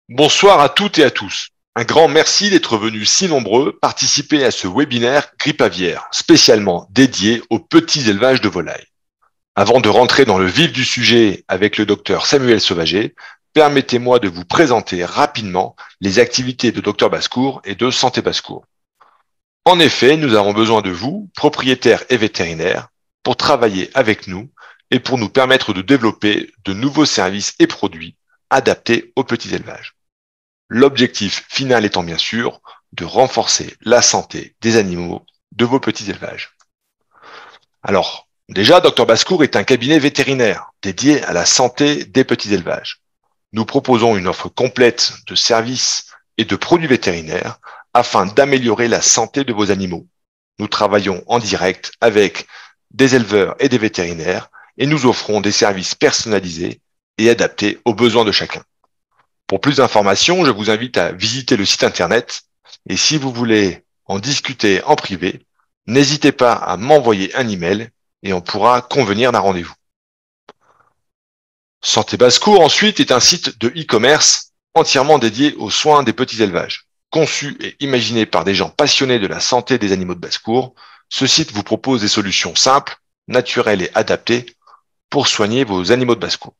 Bonsoir à toutes et à tous. Un grand merci d'être venus si nombreux participer à ce webinaire grippe aviaire, spécialement dédié aux petits élevages de volailles. Avant de rentrer dans le vif du sujet avec le docteur Samuel Sauvager, permettez-moi de vous présenter rapidement les activités de Dr Bascour et de Santé Bascour. En effet, nous avons besoin de vous, propriétaires et vétérinaires, pour travailler avec nous et pour nous permettre de développer de nouveaux services et produits adaptés aux petits élevages. L'objectif final étant bien sûr de renforcer la santé des animaux de vos petits élevages. Alors, déjà, Dr Bascour est un cabinet vétérinaire dédié à la santé des petits élevages. Nous proposons une offre complète de services et de produits vétérinaires afin d'améliorer la santé de vos animaux. Nous travaillons en direct avec des éleveurs et des vétérinaires et nous offrons des services personnalisés et adaptés aux besoins de chacun. Pour plus d'informations, je vous invite à visiter le site internet et si vous voulez en discuter en privé, n'hésitez pas à m'envoyer un email et on pourra convenir d'un rendez-vous. Santé Bascour ensuite est un site de e-commerce entièrement dédié aux soins des petits élevages. Conçu et imaginé par des gens passionnés de la santé des animaux de basse-cour, ce site vous propose des solutions simples, naturelles et adaptées pour soigner vos animaux de basse-cour.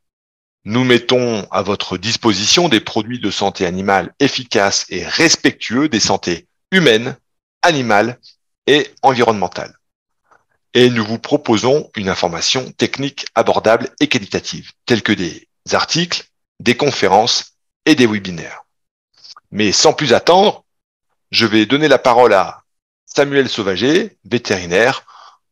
Nous mettons à votre disposition des produits de santé animale efficaces et respectueux des santé humaines, animales et environnementales. Et nous vous proposons une information technique abordable et qualitative, telle que des articles, des conférences et des webinaires. Mais sans plus attendre, je vais donner la parole à Samuel Sauvager, vétérinaire,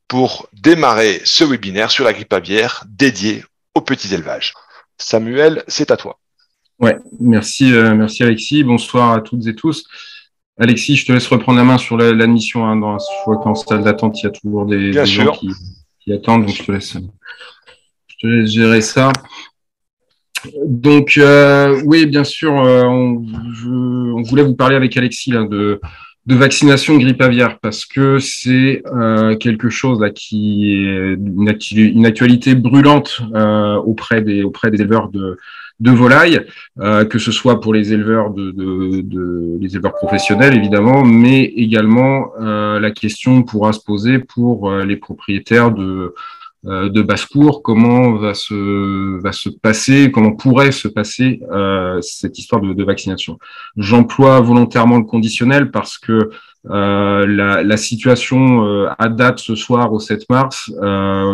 pour démarrer ce webinaire sur la grippe aviaire dédié aux petits élevages. Samuel, c'est à toi. Ouais, merci Alexis. Bonsoir à toutes et tous. Alexis, je te laisse reprendre la main sur l'admission. Je vois qu'en salle d'attente, il y a toujours des gens qui attendent, donc je te laisse gérer ça. Donc, oui, bien sûr, on voulait vous parler avec Alexis là, de vaccination grippe aviaire parce que c'est quelque chose là qui est une actualité brûlante auprès des éleveurs de volailles, que ce soit pour les éleveurs les éleveurs professionnels évidemment, mais également la question pourra se poser pour les propriétaires de basse-cour, comment comment pourrait se passer cette histoire de vaccination. J'emploie volontairement le conditionnel parce que la situation à date ce soir au 7 mars,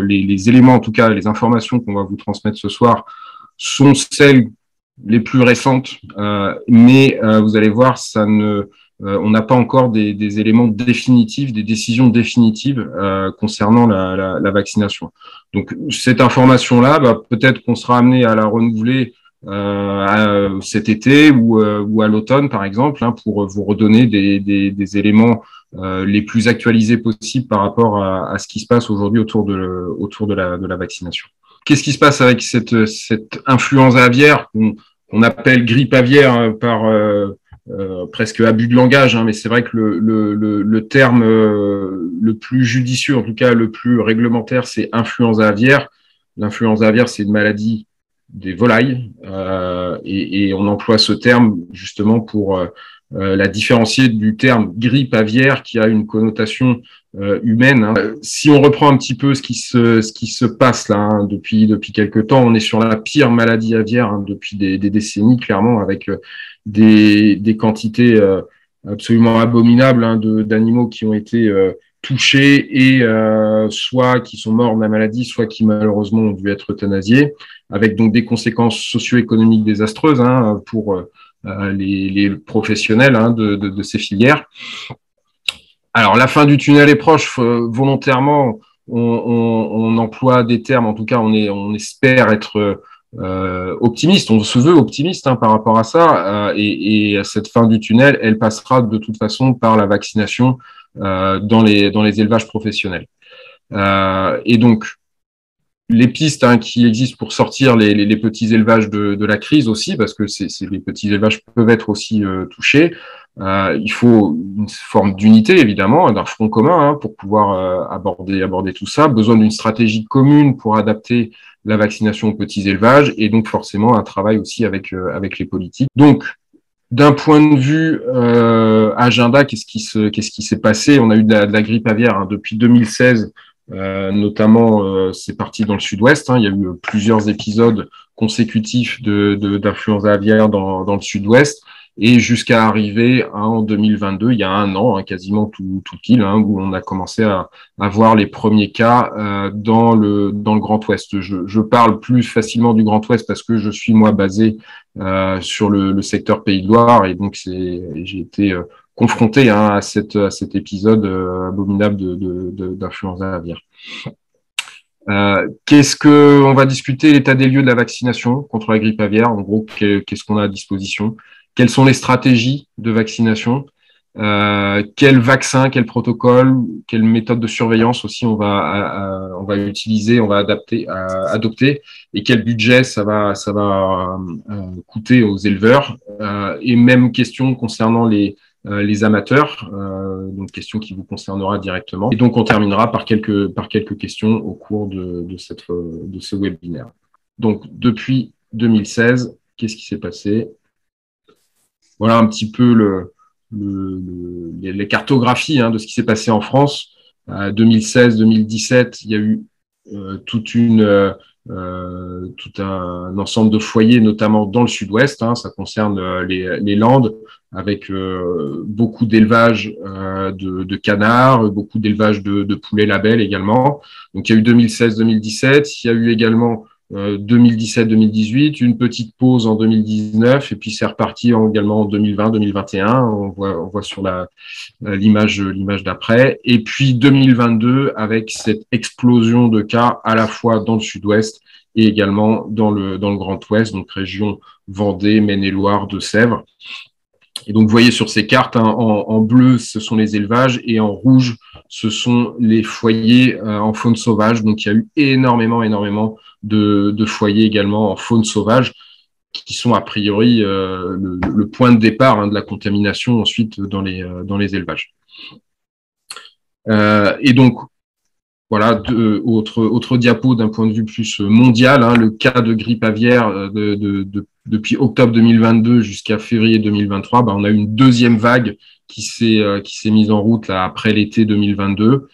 les éléments, en tout cas les informations qu'on va vous transmettre ce soir sont celles les plus récentes, mais vous allez voir, on n'a pas encore des éléments définitifs, des décisions définitives concernant la vaccination. Donc cette information-là, peut-être qu'on sera amené à la renouveler cet été ou à l'automne, par exemple, pour vous redonner des éléments les plus actualisés possibles par rapport à ce qui se passe aujourd'hui autour de la vaccination. Qu'est-ce qui se passe avec cette influenza aviaire qu'on appelle grippe aviaire par presque abus de langage, mais c'est vrai que le terme le plus judicieux, en tout cas le plus réglementaire, c'est influenza aviaire. L'influenza aviaire, c'est une maladie des volailles et on emploie ce terme justement pour la différencier du terme grippe aviaire qui a une connotation humaine. Si on reprend un petit peu ce qui se passe là depuis quelque temps, on est sur la pire maladie aviaire depuis des décennies, clairement, avec des quantités absolument abominables d'animaux qui ont été touchés et soit qui sont morts de la maladie, soit qui malheureusement ont dû être euthanasiés, avec donc des conséquences socio-économiques désastreuses pour les professionnels de ces filières. Alors, la fin du tunnel est proche. Volontairement, on emploie des termes. En tout cas, on espère être optimiste. On se veut optimiste par rapport à ça. Et cette fin du tunnel, elle passera de toute façon par la vaccination dans les élevages professionnels. Et donc, les pistes qui existent pour sortir les petits élevages de la crise aussi, parce que les petits élevages peuvent être aussi touchés. Il faut une forme d'unité, évidemment, d'un front commun pour pouvoir aborder tout ça. Besoin d'une stratégie commune pour adapter la vaccination aux petits élevages et donc forcément un travail aussi avec les politiques. Donc, D'un point de vue agenda, qu'est-ce qui s'est passé? On a eu de la grippe aviaire hein, depuis 2016, notamment c'est parti dans le sud-ouest. Hein, il y a eu plusieurs épisodes consécutifs d'influenza aviaire dans le sud-ouest et jusqu'à arriver hein, en 2022, il y a un an, hein, quasiment tout pile, hein, où on a commencé à voir les premiers cas dans le Grand Ouest. Je parle plus facilement du Grand Ouest parce que je suis moi basé sur le secteur Pays de Loire et donc j'ai été confronté hein, à cet épisode abominable d'influenza aviaire. On va discuter l'état des lieux de la vaccination contre la grippe aviaire. En gros, qu'est-ce qu'on a à disposition? Quelles sont les stratégies de vaccination? Quel vaccin, quel protocole, quelle méthode de surveillance aussi on va utiliser, on va adopter, et quel budget ça va coûter aux éleveurs. Et même question concernant les amateurs, donc question qui vous concernera directement. Et donc on terminera par quelques questions au cours de ce webinaire. Donc depuis 2016, qu'est-ce qui s'est passé? Voilà un petit peu les cartographies hein, de ce qui s'est passé en France. 2016-2017, il y a eu tout un ensemble de foyers, notamment dans le sud-ouest. Hein, ça concerne les Landes, avec beaucoup d'élevage de canards, beaucoup d'élevage de poulets labels également. Donc, il y a eu 2016-2017. Il y a eu également 2017-2018, une petite pause en 2019, et puis c'est reparti également en 2020-2021. On voit sur l'image d'après. Et puis 2022, avec cette explosion de cas à la fois dans le sud-ouest et également dans le Grand Ouest, donc région Vendée, Maine-et-Loire, Deux-Sèvres. Et donc, vous voyez sur ces cartes, hein, en bleu, ce sont les élevages, et en rouge, ce sont les foyers en faune sauvage. Donc, il y a eu énormément de foyers également en faune sauvage, qui sont a priori le point de départ hein, de la contamination ensuite dans les élevages. Et donc, voilà, autre diapo d'un point de vue plus mondial, hein, le cas de grippe aviaire depuis octobre 2022 jusqu'à février 2023, on a eu une deuxième vague qui s'est mise en route là, après l'été 2022,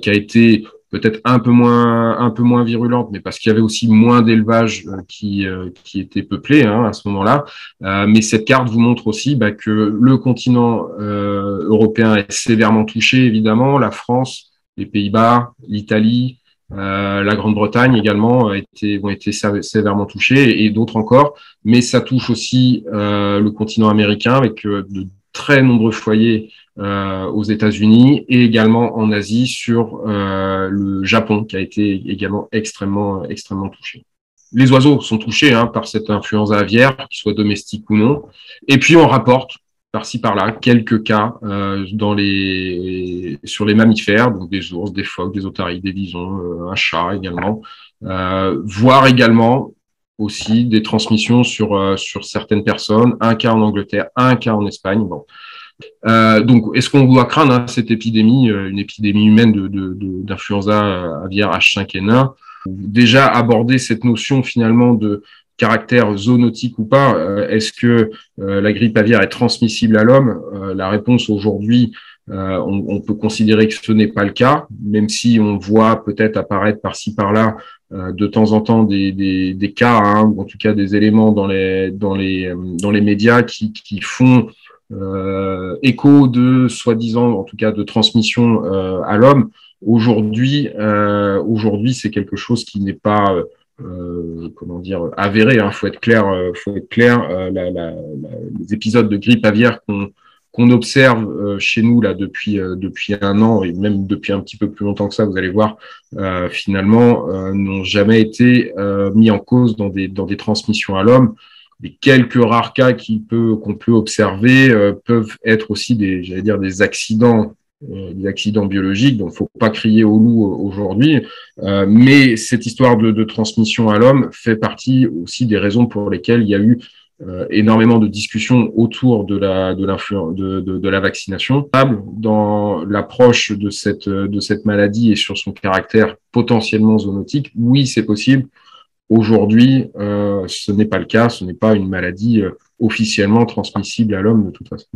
qui a été peut-être un peu moins virulente, mais parce qu'il y avait aussi moins d'élevages qui étaient peuplés hein, à ce moment-là. Mais cette carte vous montre aussi que le continent européen est sévèrement touché, évidemment, la France, les Pays-Bas, l'Italie, la Grande-Bretagne également ont été sévèrement touchés et d'autres encore. Mais ça touche aussi le continent américain avec de très nombreux foyers aux États-Unis et également en Asie sur le Japon qui a été également extrêmement touché. Les oiseaux sont touchés hein, par cette influenza aviaire, qu'ils soient domestiques ou non. Et puis on rapporte par-ci par-là quelques cas sur les mammifères, donc des ours, des phoques, des otaries, des visons, un chat également, voire également aussi des transmissions sur certaines personnes, un cas en Angleterre, un cas en Espagne. Bon. Donc, est-ce qu'on doit craindre hein, cette épidémie, une épidémie humaine d'influenza aviaire H5N1? Déjà aborder cette notion finalement de caractère zoonotique ou pas, est-ce que la grippe aviaire est transmissible à l'homme? La réponse aujourd'hui, on peut considérer que ce n'est pas le cas, même si on voit peut-être apparaître par-ci par-là de temps en temps des cas, hein, ou en tout cas des éléments dans les médias qui font écho de soi-disant, en tout cas de transmission à l'homme. Aujourd'hui, c'est quelque chose qui n'est pas avéré. Hein. Faut être clair. Les épisodes de grippe aviaire qu'on observe chez nous là depuis un an et même depuis un petit peu plus longtemps que ça, vous allez voir, finalement, n'ont jamais été mis en cause dans des transmissions à l'homme. Les quelques rares cas qu'on peut observer peuvent être aussi des accidents biologiques, donc faut pas crier au loup aujourd'hui. Mais cette histoire de transmission à l'homme fait partie aussi des raisons pour lesquelles il y a eu énormément de discussions autour de la vaccination. Dans l'approche de cette maladie et sur son caractère potentiellement zoonotique, oui, c'est possible. Aujourd'hui, ce n'est pas le cas, ce n'est pas une maladie officiellement transmissible à l'homme de toute façon.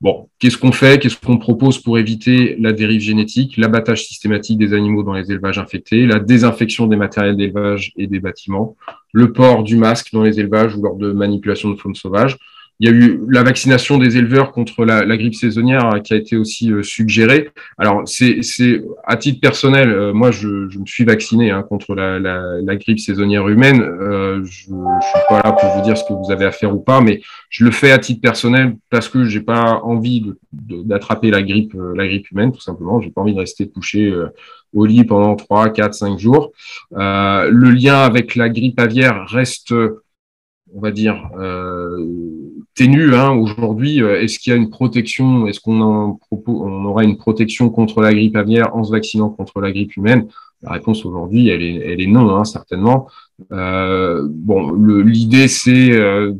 Bon, qu'est-ce qu'on fait? Qu'est-ce qu'on propose pour éviter la dérive génétique, l'abattage systématique des animaux dans les élevages infectés, la désinfection des matériels d'élevage et des bâtiments, le port du masque dans les élevages ou lors de manipulation de faune sauvage. Il y a eu la vaccination des éleveurs contre la grippe saisonnière qui a été aussi suggérée. Alors, c'est à titre personnel, moi, je me suis vacciné contre la grippe saisonnière humaine. Je suis pas là pour vous dire ce que vous avez à faire ou pas, mais je le fais à titre personnel parce que j'ai pas envie d'attraper la grippe humaine, tout simplement. J'ai pas envie de rester couché au lit pendant 3, 4, 5 jours. Le lien avec la grippe aviaire reste, on va dire, ténue aujourd'hui. Est-ce qu'il y a une protection? Est-ce on aura une protection contre la grippe aviaire en se vaccinant contre la grippe humaine? La réponse aujourd'hui, elle est non, certainement. Bon, l'idée, c'est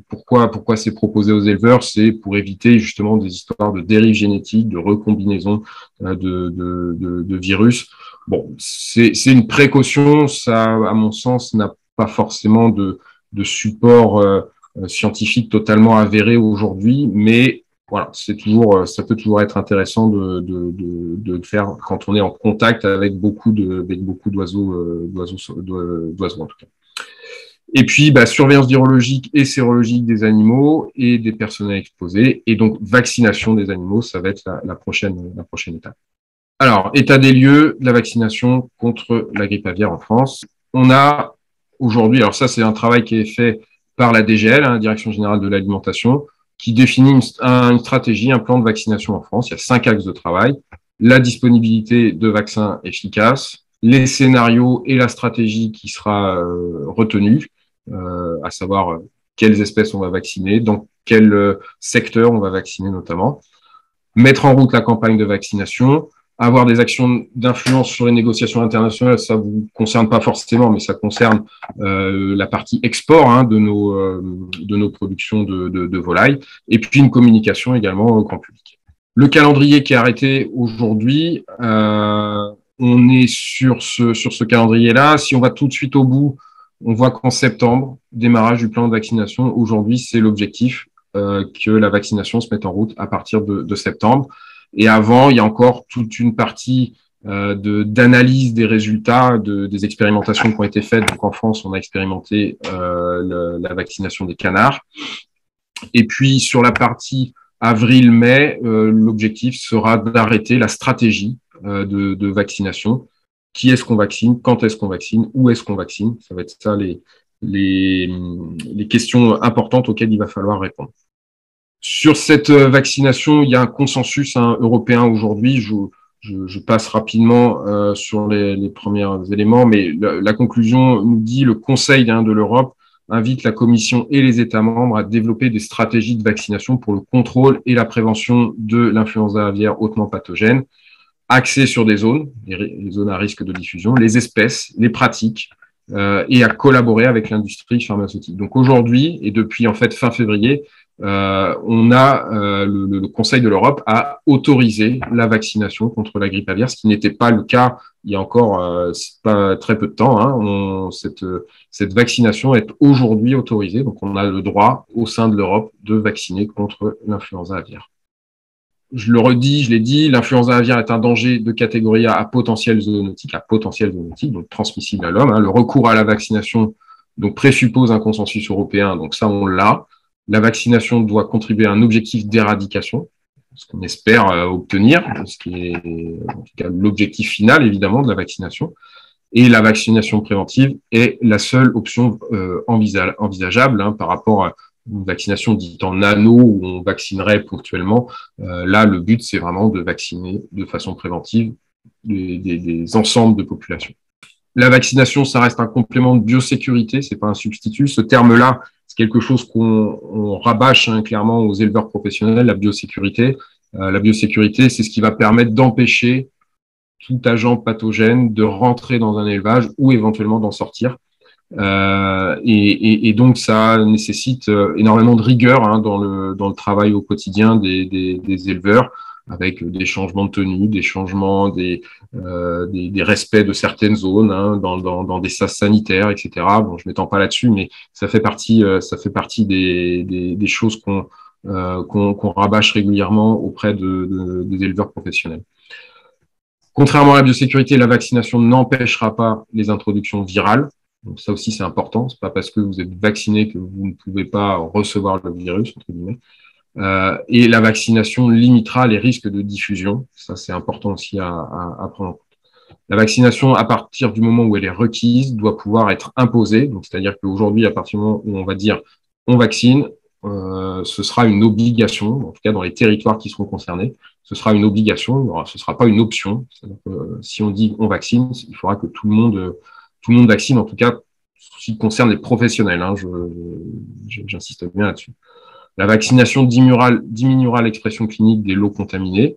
pourquoi c'est proposé aux éleveurs, c'est pour éviter justement des histoires de dérive génétique, de recombinaison de virus. Bon, c'est une précaution, ça, à mon sens, n'a pas forcément de support scientifique totalement avéré aujourd'hui, mais voilà, ça peut toujours être intéressant de le faire quand on est en contact avec beaucoup d'oiseaux, d'oiseaux en tout cas. Et puis, surveillance virologique et sérologique des animaux et des personnels exposés, et donc vaccination des animaux, ça va être la prochaine étape. Alors, état des lieux de la vaccination contre la grippe aviaire en France. On a aujourd'hui, alors ça c'est un travail qui est fait par la DGL, Direction Générale de l'Alimentation, qui définit une stratégie, un plan de vaccination en France. Il y a 5 axes de travail. La disponibilité de vaccins efficaces, les scénarios et la stratégie qui sera retenue, à savoir quelles espèces on va vacciner, dans quel secteur on va vacciner notamment. Mettre en route la campagne de vaccination, avoir des actions d'influence sur les négociations internationales, ça vous concerne pas forcément, mais ça concerne la partie export de nos productions de volailles, et puis une communication également au grand public. Le calendrier qui est arrêté aujourd'hui, on est sur ce calendrier-là. Si on va tout de suite au bout, on voit qu'en septembre, démarrage du plan de vaccination. Aujourd'hui, c'est l'objectif que la vaccination se mette en route à partir de septembre. Et avant, il y a encore toute une partie d'analyse des résultats des expérimentations qui ont été faites. Donc en France, on a expérimenté la vaccination des canards. Et puis sur la partie avril-mai, l'objectif sera d'arrêter la stratégie de vaccination. Qui est-ce qu'on vaccine? Quand est-ce qu'on vaccine? Où est-ce qu'on vaccine? Ça va être ça les questions importantes auxquelles il va falloir répondre. Sur cette vaccination, il y a un consensus européen aujourd'hui. Je passe rapidement sur les premiers éléments, mais la conclusion nous dit le Conseil de l'Europe invite la Commission et les États membres à développer des stratégies de vaccination pour le contrôle et la prévention de l'influenza aviaire hautement pathogène, axées sur des zones, les zones à risque de diffusion, les espèces, les pratiques, et à collaborer avec l'industrie pharmaceutique. Donc aujourd'hui, et depuis en fait fin février, on a le Conseil de l'Europe a autorisé la vaccination contre la grippe aviaire, ce qui n'était pas le cas il y a encore pas très peu de temps. Cette vaccination est aujourd'hui autorisée, donc on a le droit au sein de l'Europe de vacciner contre l'influenza aviaire. Je le redis, je l'ai dit, l'influenza aviaire est un danger de catégorie A à potentiel zoonotique, donc transmissible à l'homme. Le recours à la vaccination donc présuppose un consensus européen, donc ça on l'a. La vaccination doit contribuer à un objectif d'éradication, ce qu'on espère obtenir, ce qui est en tout cas l'objectif final évidemment de la vaccination. Et la vaccination préventive est la seule option envisageable par rapport à une vaccination dite en anneau où on vaccinerait ponctuellement. Là, le but, c'est vraiment de vacciner de façon préventive des ensembles de populations. La vaccination, ça reste un complément de biosécurité, c'est pas un substitut. Ce terme-là, c'est quelque chose qu'on rabâche clairement aux éleveurs professionnels, la biosécurité. La biosécurité, c'est ce qui va permettre d'empêcher tout agent pathogène de rentrer dans un élevage ou éventuellement d'en sortir. Et donc, ça nécessite énormément de rigueur dans le travail au quotidien des éleveurs. avec des changements de tenue, des changements, des respects de certaines zones hein, dans des sas sanitaires, etc. Bon, je m'étends pas là-dessus, mais ça fait partie des choses qu'on rabâche régulièrement auprès des éleveurs professionnels. Contrairement à la biosécurité, la vaccination n'empêchera pas les introductions virales. Donc ça aussi, c'est important. C'est pas parce que vous êtes vacciné que vous ne pouvez pas recevoir le virus, entre guillemets. Et la vaccination limitera les risques de diffusion. Ça, c'est important aussi à prendre en compte. La vaccination, à partir du moment où elle est requise, doit pouvoir être imposée. Donc, c'est-à-dire qu'aujourd'hui, à partir du moment où on va dire on vaccine, ce sera une obligation, en tout cas dans les territoires qui seront concernés, ce sera une obligation, ce ne sera pas une option. C'est-à-dire que si on dit on vaccine, il faudra que tout le monde vaccine, en tout cas, ce qui concerne les professionnels. Hein, j'insiste bien là-dessus. La vaccination diminuera l'expression clinique des lots contaminés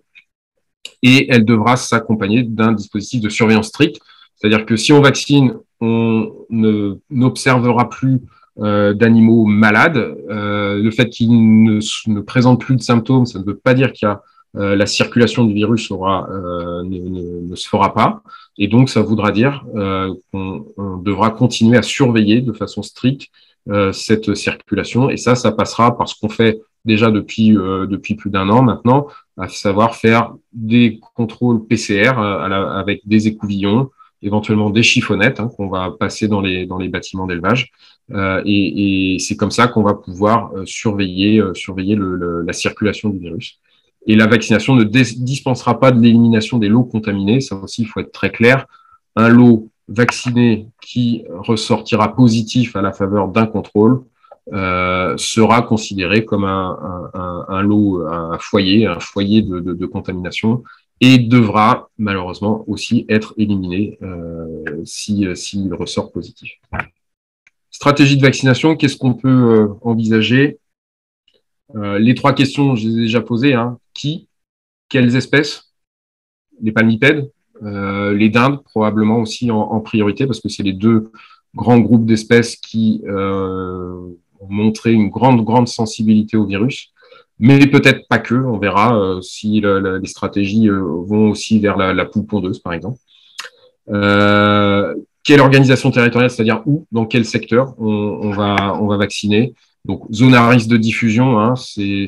et elle devra s'accompagner d'un dispositif de surveillance stricte. C'est-à-dire que si on vaccine, on n'observera plus d'animaux malades. Le fait qu'ils ne présentent plus de symptômes, ça ne veut pas dire qu'il y a la circulation du virus ne se fera pas. Et donc, ça voudra dire qu'on devra continuer à surveiller de façon stricte cette circulation. Et ça passera par ce qu'on fait déjà depuis plus d'un an maintenant, à savoir faire des contrôles PCR avec des écouvillons, éventuellement des chiffonnettes qu'on va passer dans les bâtiments d'élevage. Et c'est comme ça qu'on va pouvoir surveiller la circulation du virus. Et la vaccination ne dispensera pas de l'élimination des lots contaminés. Ça aussi, il faut être très clair. Un lot vacciné qui ressortira positif à la faveur d'un contrôle sera considéré comme un lot, un foyer de contamination et devra malheureusement aussi être éliminé s'il ressort positif. Stratégie de vaccination, qu'est-ce qu'on peut envisager? Les trois questions, je les ai déjà posées. Hein. Qui? Quelles espèces? Les palmipèdes, les dindes probablement aussi en priorité parce que c'est les deux grands groupes d'espèces qui ont montré une grande sensibilité au virus. Mais peut-être pas que, on verra si les stratégies vont aussi vers la poule pondeuse, par exemple. Quelle organisation territoriale, c'est-à-dire où, dans quel secteur on va vacciner. Donc, zone à risque de diffusion, hein, c'est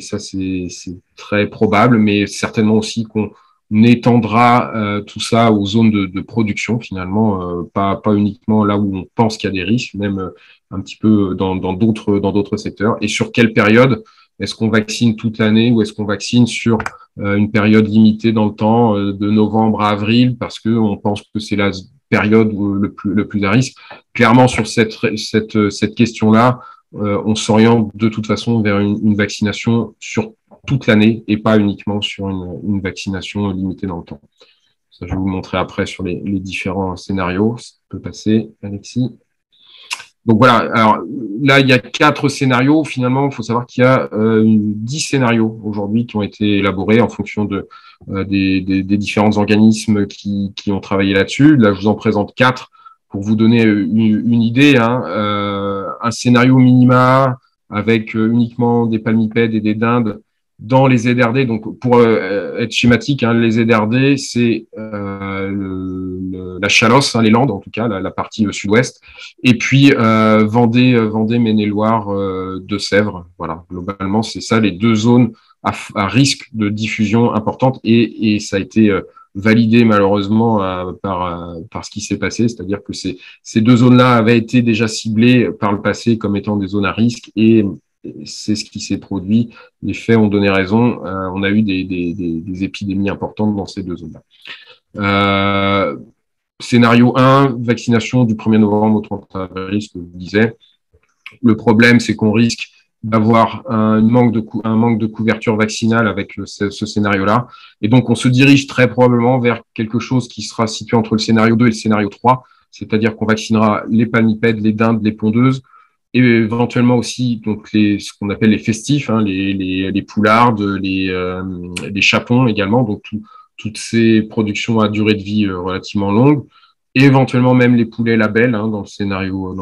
très probable, mais certainement aussi qu'on étendra tout ça aux zones de production, finalement, pas uniquement là où on pense qu'il y a des risques, même un petit peu dans d'autres secteurs. Et sur quelle période? Est-ce qu'on vaccine toute l'année ou est-ce qu'on vaccine sur une période limitée dans le temps, de novembre à avril, parce qu'on pense que c'est la période le plus à risque? Clairement, sur cette question-là, on s'oriente de toute façon vers une vaccination sur toute l'année et pas uniquement sur une vaccination limitée dans le temps. Ça, je vais vous montrer après sur les différents scénarios. Ça peut passer, Alexis. Donc voilà, alors là, il y a 4 scénarios. Finalement, il faut savoir qu'il y a 10 scénarios aujourd'hui qui ont été élaborés en fonction des différents organismes qui ont travaillé là-dessus. Là, je vous en présente 4 pour vous donner une idée. Hein. Un scénario minima avec uniquement des palmipèdes et des dindes dans les ZRD. Donc, pour être schématique, hein, les ZRD, c'est la Chalosse, hein, les Landes, en tout cas, la partie sud-ouest. Et puis, Vendée, Maine-et-Loire, Deux-Sèvres. Voilà, globalement, c'est ça, les deux zones à risque de diffusion importante. Et ça a été validé malheureusement par ce qui s'est passé, c'est-à-dire que ces deux zones-là avaient été déjà ciblées par le passé comme étant des zones à risque et c'est ce qui s'est produit. Les faits ont donné raison. On a eu des épidémies importantes dans ces deux zones-là. Scénario 1, vaccination du 1er novembre au 30 avril, ce que je vous disais. Le problème, c'est qu'on risque d'avoir un manque de couverture vaccinale avec ce scénario-là. Et donc, on se dirige très probablement vers quelque chose qui sera situé entre le scénario 2 et le scénario 3, c'est-à-dire qu'on vaccinera les palmipèdes, les dindes, les pondeuses, et éventuellement aussi donc ce qu'on appelle les festifs, hein, les poulardes, les chapons également, donc toutes ces productions à durée de vie relativement longue, et éventuellement même les poulets labels hein, dans le scénario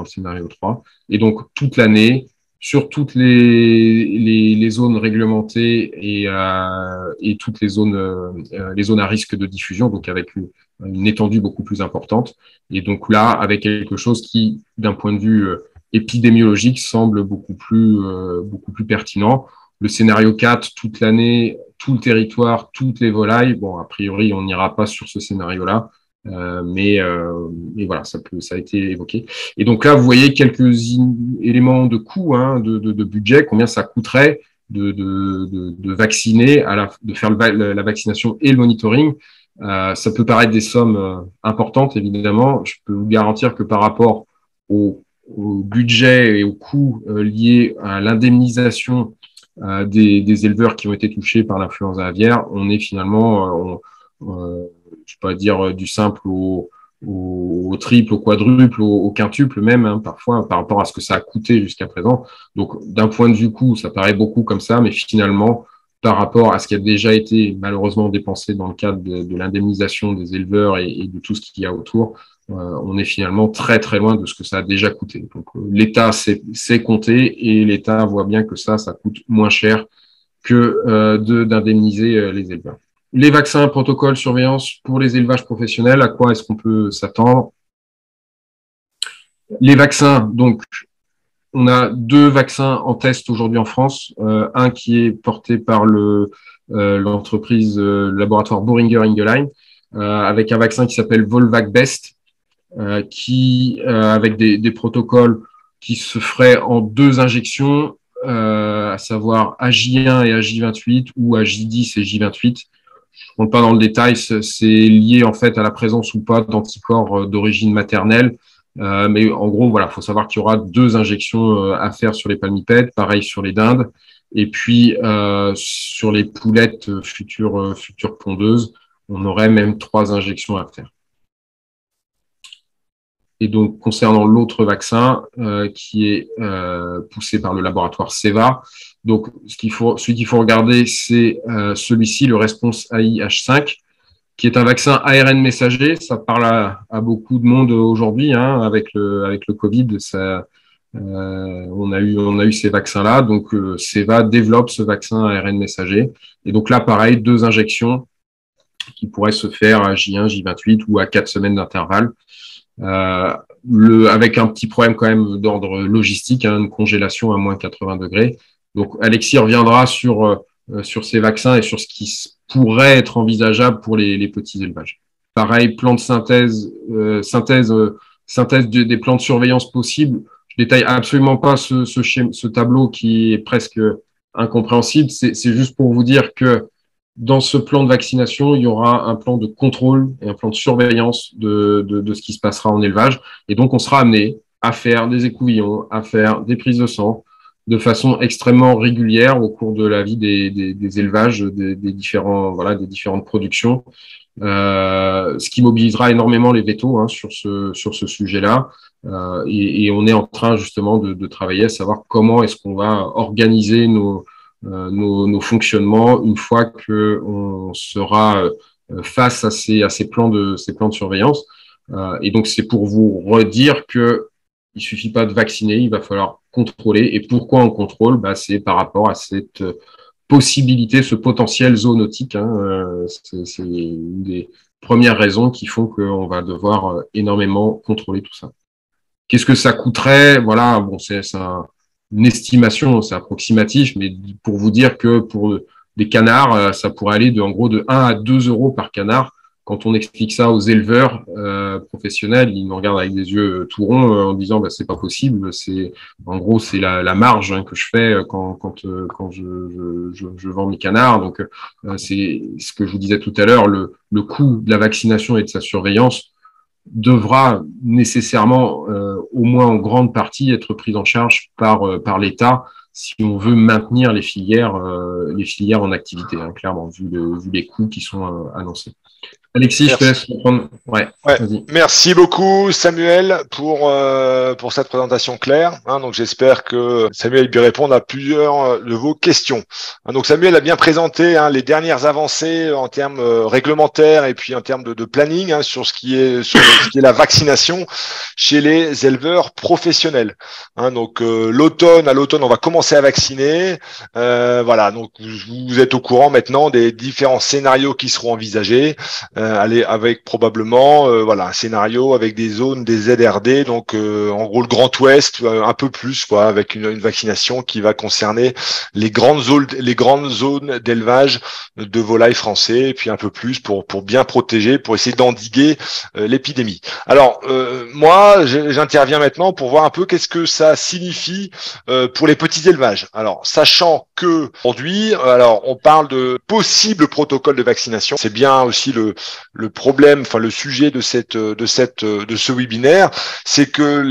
3. Et donc toute l'année, sur toutes les zones réglementées et toutes les zones à risque de diffusion, donc avec une étendue beaucoup plus importante. Et donc là, avec quelque chose qui, d'un point de vue épidémiologique, semble beaucoup plus pertinent. Le scénario 4, toute l'année, tout le territoire, toutes les volailles. Bon, a priori, on n'ira pas sur ce scénario-là. Mais voilà, ça a été évoqué. Et donc là, vous voyez quelques éléments de coût, de budget, combien ça coûterait de vacciner, de faire la vaccination et le monitoring. Ça peut paraître des sommes importantes, évidemment. Je peux vous garantir que par rapport au budget et aux coûts liés à l'indemnisation des éleveurs qui ont été touchés par l'influenza aviaire, on est finalement je peux pas dire du simple au triple, au quadruple, au quintuple même, parfois, par rapport à ce que ça a coûté jusqu'à présent. Donc, d'un point de vue coût, ça paraît beaucoup comme ça, mais finalement, par rapport à ce qui a déjà été malheureusement dépensé dans le cadre de l'indemnisation des éleveurs et de tout ce qu'il y a autour, on est finalement très, très loin de ce que ça a déjà coûté. Donc, l'État sait compter et l'État voit bien que ça coûte moins cher que d'indemniser les éleveurs. Les vaccins, protocole, surveillance pour les élevages professionnels, à quoi est-ce qu'on peut s'attendre? Les vaccins, donc, on a 2 vaccins en test aujourd'hui en France. Un qui est porté par l'entreprise laboratoire Boehringer Ingelheim, avec un vaccin qui s'appelle Volvac Best, qui avec des protocoles qui se feraient en 2 injections, à savoir AJ1 et AJ28 ou AJ10 et J28. Je ne rentre pas dans le détail, c'est lié en fait à la présence ou pas d'anticorps d'origine maternelle. Mais en gros, voilà, faut savoir qu'il y aura 2 injections à faire sur les palmipèdes, pareil sur les dindes, et puis sur les poulettes futures pondeuses, on aurait même 3 injections à faire. Et donc, concernant l'autre vaccin qui est poussé par le laboratoire Ceva, donc celui qu'il faut regarder, c'est celui-ci, le Response AI H5, qui est un vaccin ARN messager. Ça parle à beaucoup de monde aujourd'hui, avec le Covid. On a eu ces vaccins-là. Donc, Ceva développe ce vaccin ARN messager. Et donc là, pareil, 2 injections qui pourraient se faire à J1, J28 ou à 4 semaines d'intervalle. Avec un petit problème quand même d'ordre logistique, une congélation à moins 80 degrés. Donc, Alexis reviendra sur ces vaccins et sur ce qui pourrait être envisageable pour les petits élevages. Pareil, plan de synthèse des plans de surveillance possibles. Je détaille absolument pas ce tableau qui est presque incompréhensible. C'est juste pour vous dire que dans ce plan de vaccination, il y aura un plan de contrôle et un plan de surveillance de ce qui se passera en élevage. Et donc, on sera amené à faire des écouvillons, à faire des prises de sang de façon extrêmement régulière au cours de la vie des élevages, des différentes productions. Ce qui mobilisera énormément les vétos sur ce sujet-là. Et on est en train justement de travailler à savoir comment est-ce qu'on va organiser nos fonctionnements une fois qu'on sera face à ces plans de surveillance. Et donc, c'est pour vous redire que il suffit pas de vacciner, il va falloir contrôler. Et pourquoi on contrôle? C'est par rapport à cette possibilité, ce potentiel zoonotique. C'est une des premières raisons qui font qu'on va devoir énormément contrôler tout ça. Qu'est-ce que ça coûterait? Voilà, bon, c'est une estimation, c'est approximatif, mais pour vous dire que pour des canards, ça pourrait aller en gros de 1 à 2 euros par canard. Quand on explique ça aux éleveurs professionnels, ils nous regardent avec des yeux tout ronds en disant c'est pas possible. En gros c'est la marge que je fais quand je vends mes canards. Donc c'est ce que je vous disais tout à l'heure, le coût de la vaccination et de sa surveillance devra nécessairement, au moins en grande partie, être pris en charge par l'État si on veut maintenir les filières en activité, clairement, vu les coûts qui sont annoncés. Alexis, je te Merci. laisse reprendre. Ouais, Ouais. vas-y. Merci beaucoup Samuel pour cette présentation claire. Donc j'espère que Samuel a pu répondre à plusieurs de vos questions. Donc Samuel a bien présenté les dernières avancées en termes réglementaires et puis en termes de planning sur ce qui est la vaccination chez les éleveurs professionnels. Donc à l'automne on va commencer à vacciner. Voilà, donc vous êtes au courant maintenant des différents scénarios qui seront envisagés. Aller avec probablement un scénario avec des zones des ZRD, donc en gros le Grand Ouest, un peu plus quoi, avec une vaccination qui va concerner les grandes zones d'élevage de volailles français, et puis un peu plus pour bien protéger, pour essayer d'endiguer l'épidémie. Alors moi j'interviens maintenant pour voir un peu qu'est-ce que ça signifie pour les petits élevages. Alors sachant que aujourd'hui, alors on parle de possibles protocoles de vaccination, c'est bien aussi le problème, enfin le sujet de ce webinaire, c'est que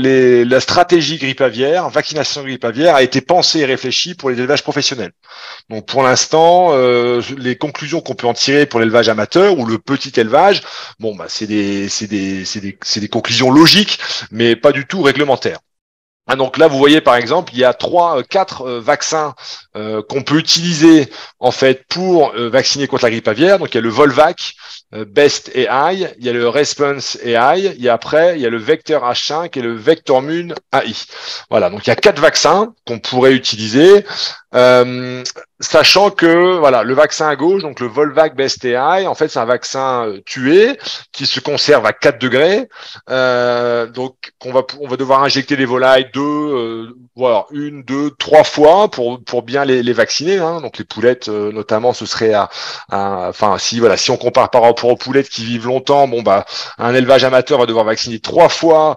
la stratégie grippe aviaire, vaccination grippe aviaire, a été pensée et réfléchie pour les élevages professionnels. Donc pour l'instant, les conclusions qu'on peut en tirer pour l'élevage amateur ou le petit élevage, bon bah c'est des conclusions logiques, mais pas du tout réglementaires. Donc là, vous voyez par exemple, il y a quatre vaccins qu'on peut utiliser en fait pour vacciner contre la grippe aviaire. Donc il y a le Volvac, Best AI, il y a le Response AI, il y a le Vector H5 et le Vectormune AI. Voilà, donc il y a quatre vaccins qu'on pourrait utiliser. Sachant que voilà, le vaccin à gauche, donc le Volvac Best AI, en fait c'est un vaccin tué qui se conserve à 4 degrés. Donc on va devoir injecter les volailles une, deux, trois fois pour bien les vacciner. Donc les poulettes notamment, ce serait si on compare par rapport aux poulettes qui vivent longtemps, un élevage amateur va devoir vacciner 3 fois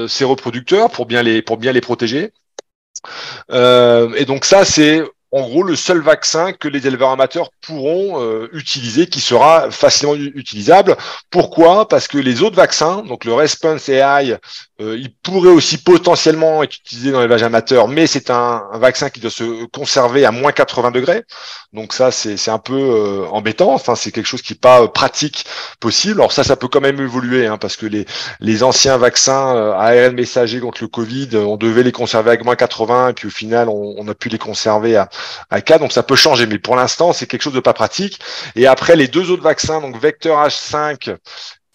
ses reproducteurs pour bien les protéger. Et donc ça, c'est en gros le seul vaccin que les éleveurs amateurs pourront utiliser, qui sera facilement utilisable. Pourquoi? Parce que les autres vaccins, donc le Response AI, il pourrait aussi potentiellement être utilisé dans l'élevage amateur, mais c'est un vaccin qui doit se conserver à moins 80 degrés. Donc ça, c'est un peu embêtant. Enfin, c'est quelque chose qui n'est pas pratique possible. Alors ça peut quand même évoluer, parce que les anciens vaccins ARN messager contre le Covid, on devait les conserver à moins 80, et puis au final, on a pu les conserver à 4. Donc ça peut changer, mais pour l'instant, c'est quelque chose de pas pratique. Et après, les deux autres vaccins, donc Vector H5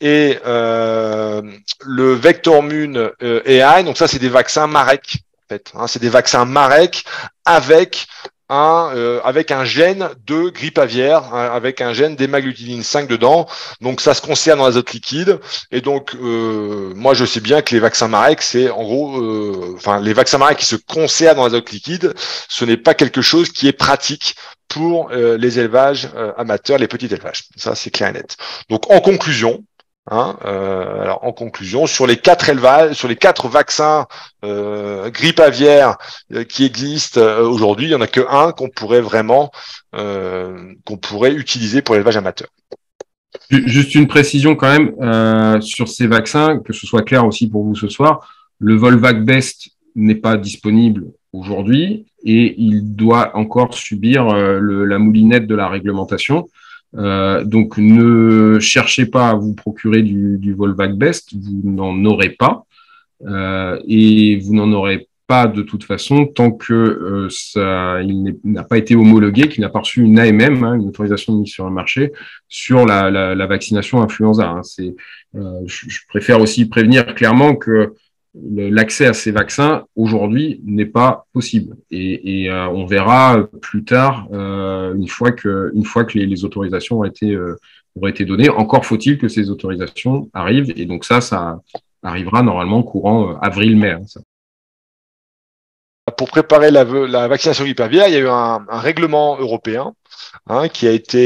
et le Vectormune AI, donc ça, c'est des vaccins Marek. En fait, c'est des vaccins Marek avec un gène de grippe aviaire, avec un gène d'hémagglutinin 5 dedans. Donc ça se concerne dans l'azote liquide. Et donc moi je sais bien que les vaccins Marek, c'est en gros, les vaccins Marek qui se conservent dans l'azote liquide, ce n'est pas quelque chose qui est pratique pour les élevages amateurs, les petits élevages. Ça c'est clair et net. Donc en conclusion, sur les 4 vaccins grippe aviaire qui existent aujourd'hui, il n'y en a que un qu'on pourrait utiliser pour l'élevage amateur. Juste une précision quand même sur ces vaccins, que ce soit clair aussi pour vous ce soir. Le Volvac Best n'est pas disponible aujourd'hui et il doit encore subir la moulinette de la réglementation. Donc, ne cherchez pas à vous procurer du Volvac Best, vous n'en aurez pas. Et vous n'en aurez pas de toute façon tant que il n'a pas été homologué, qu'il n'a pas reçu une AMM, une autorisation de mise sur le marché, sur la vaccination influenza. Je préfère aussi prévenir clairement que l'accès à ces vaccins aujourd'hui n'est pas possible et on verra plus tard une fois que les autorisations auraient été données. Encore faut-il que ces autorisations arrivent et donc ça arrivera normalement courant avril-mai. Pour préparer la vaccination grippe aviaire, il y a eu un règlement européen qui a été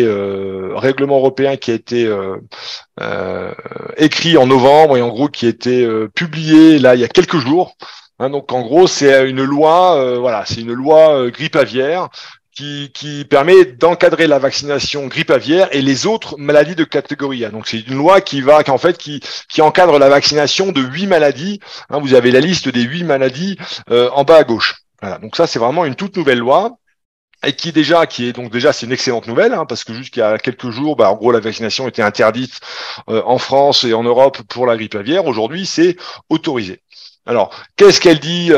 écrit en novembre et en gros qui a été publié là il y a quelques jours. Donc en gros c'est une loi, c'est une loi grippe aviaire qui permet d'encadrer la vaccination grippe aviaire et les autres maladies de catégorie A. Donc c'est une loi qui encadre la vaccination de 8 maladies. Vous avez la liste des 8 maladies en bas à gauche. Voilà. Donc ça c'est vraiment une toute nouvelle loi et qui est donc déjà c'est une excellente nouvelle, hein, parce que jusqu'il y a quelques jours, en gros la vaccination était interdite en France et en Europe pour la grippe aviaire. Aujourd'hui, c'est autorisé. Alors, qu'est-ce qu'elle dit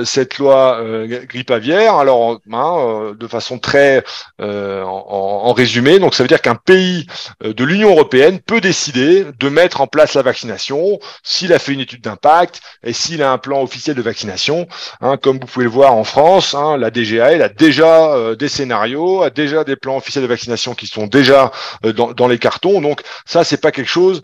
cette loi grippe aviaire? Alors, de façon très en résumé, donc ça veut dire qu'un pays de l'Union européenne peut décider de mettre en place la vaccination s'il a fait une étude d'impact et s'il a un plan officiel de vaccination. Hein, comme vous pouvez le voir en France, hein, la DGA elle a déjà des scénarios, a déjà des plans officiels de vaccination qui sont déjà dans les cartons. Donc ça, c'est pas quelque chose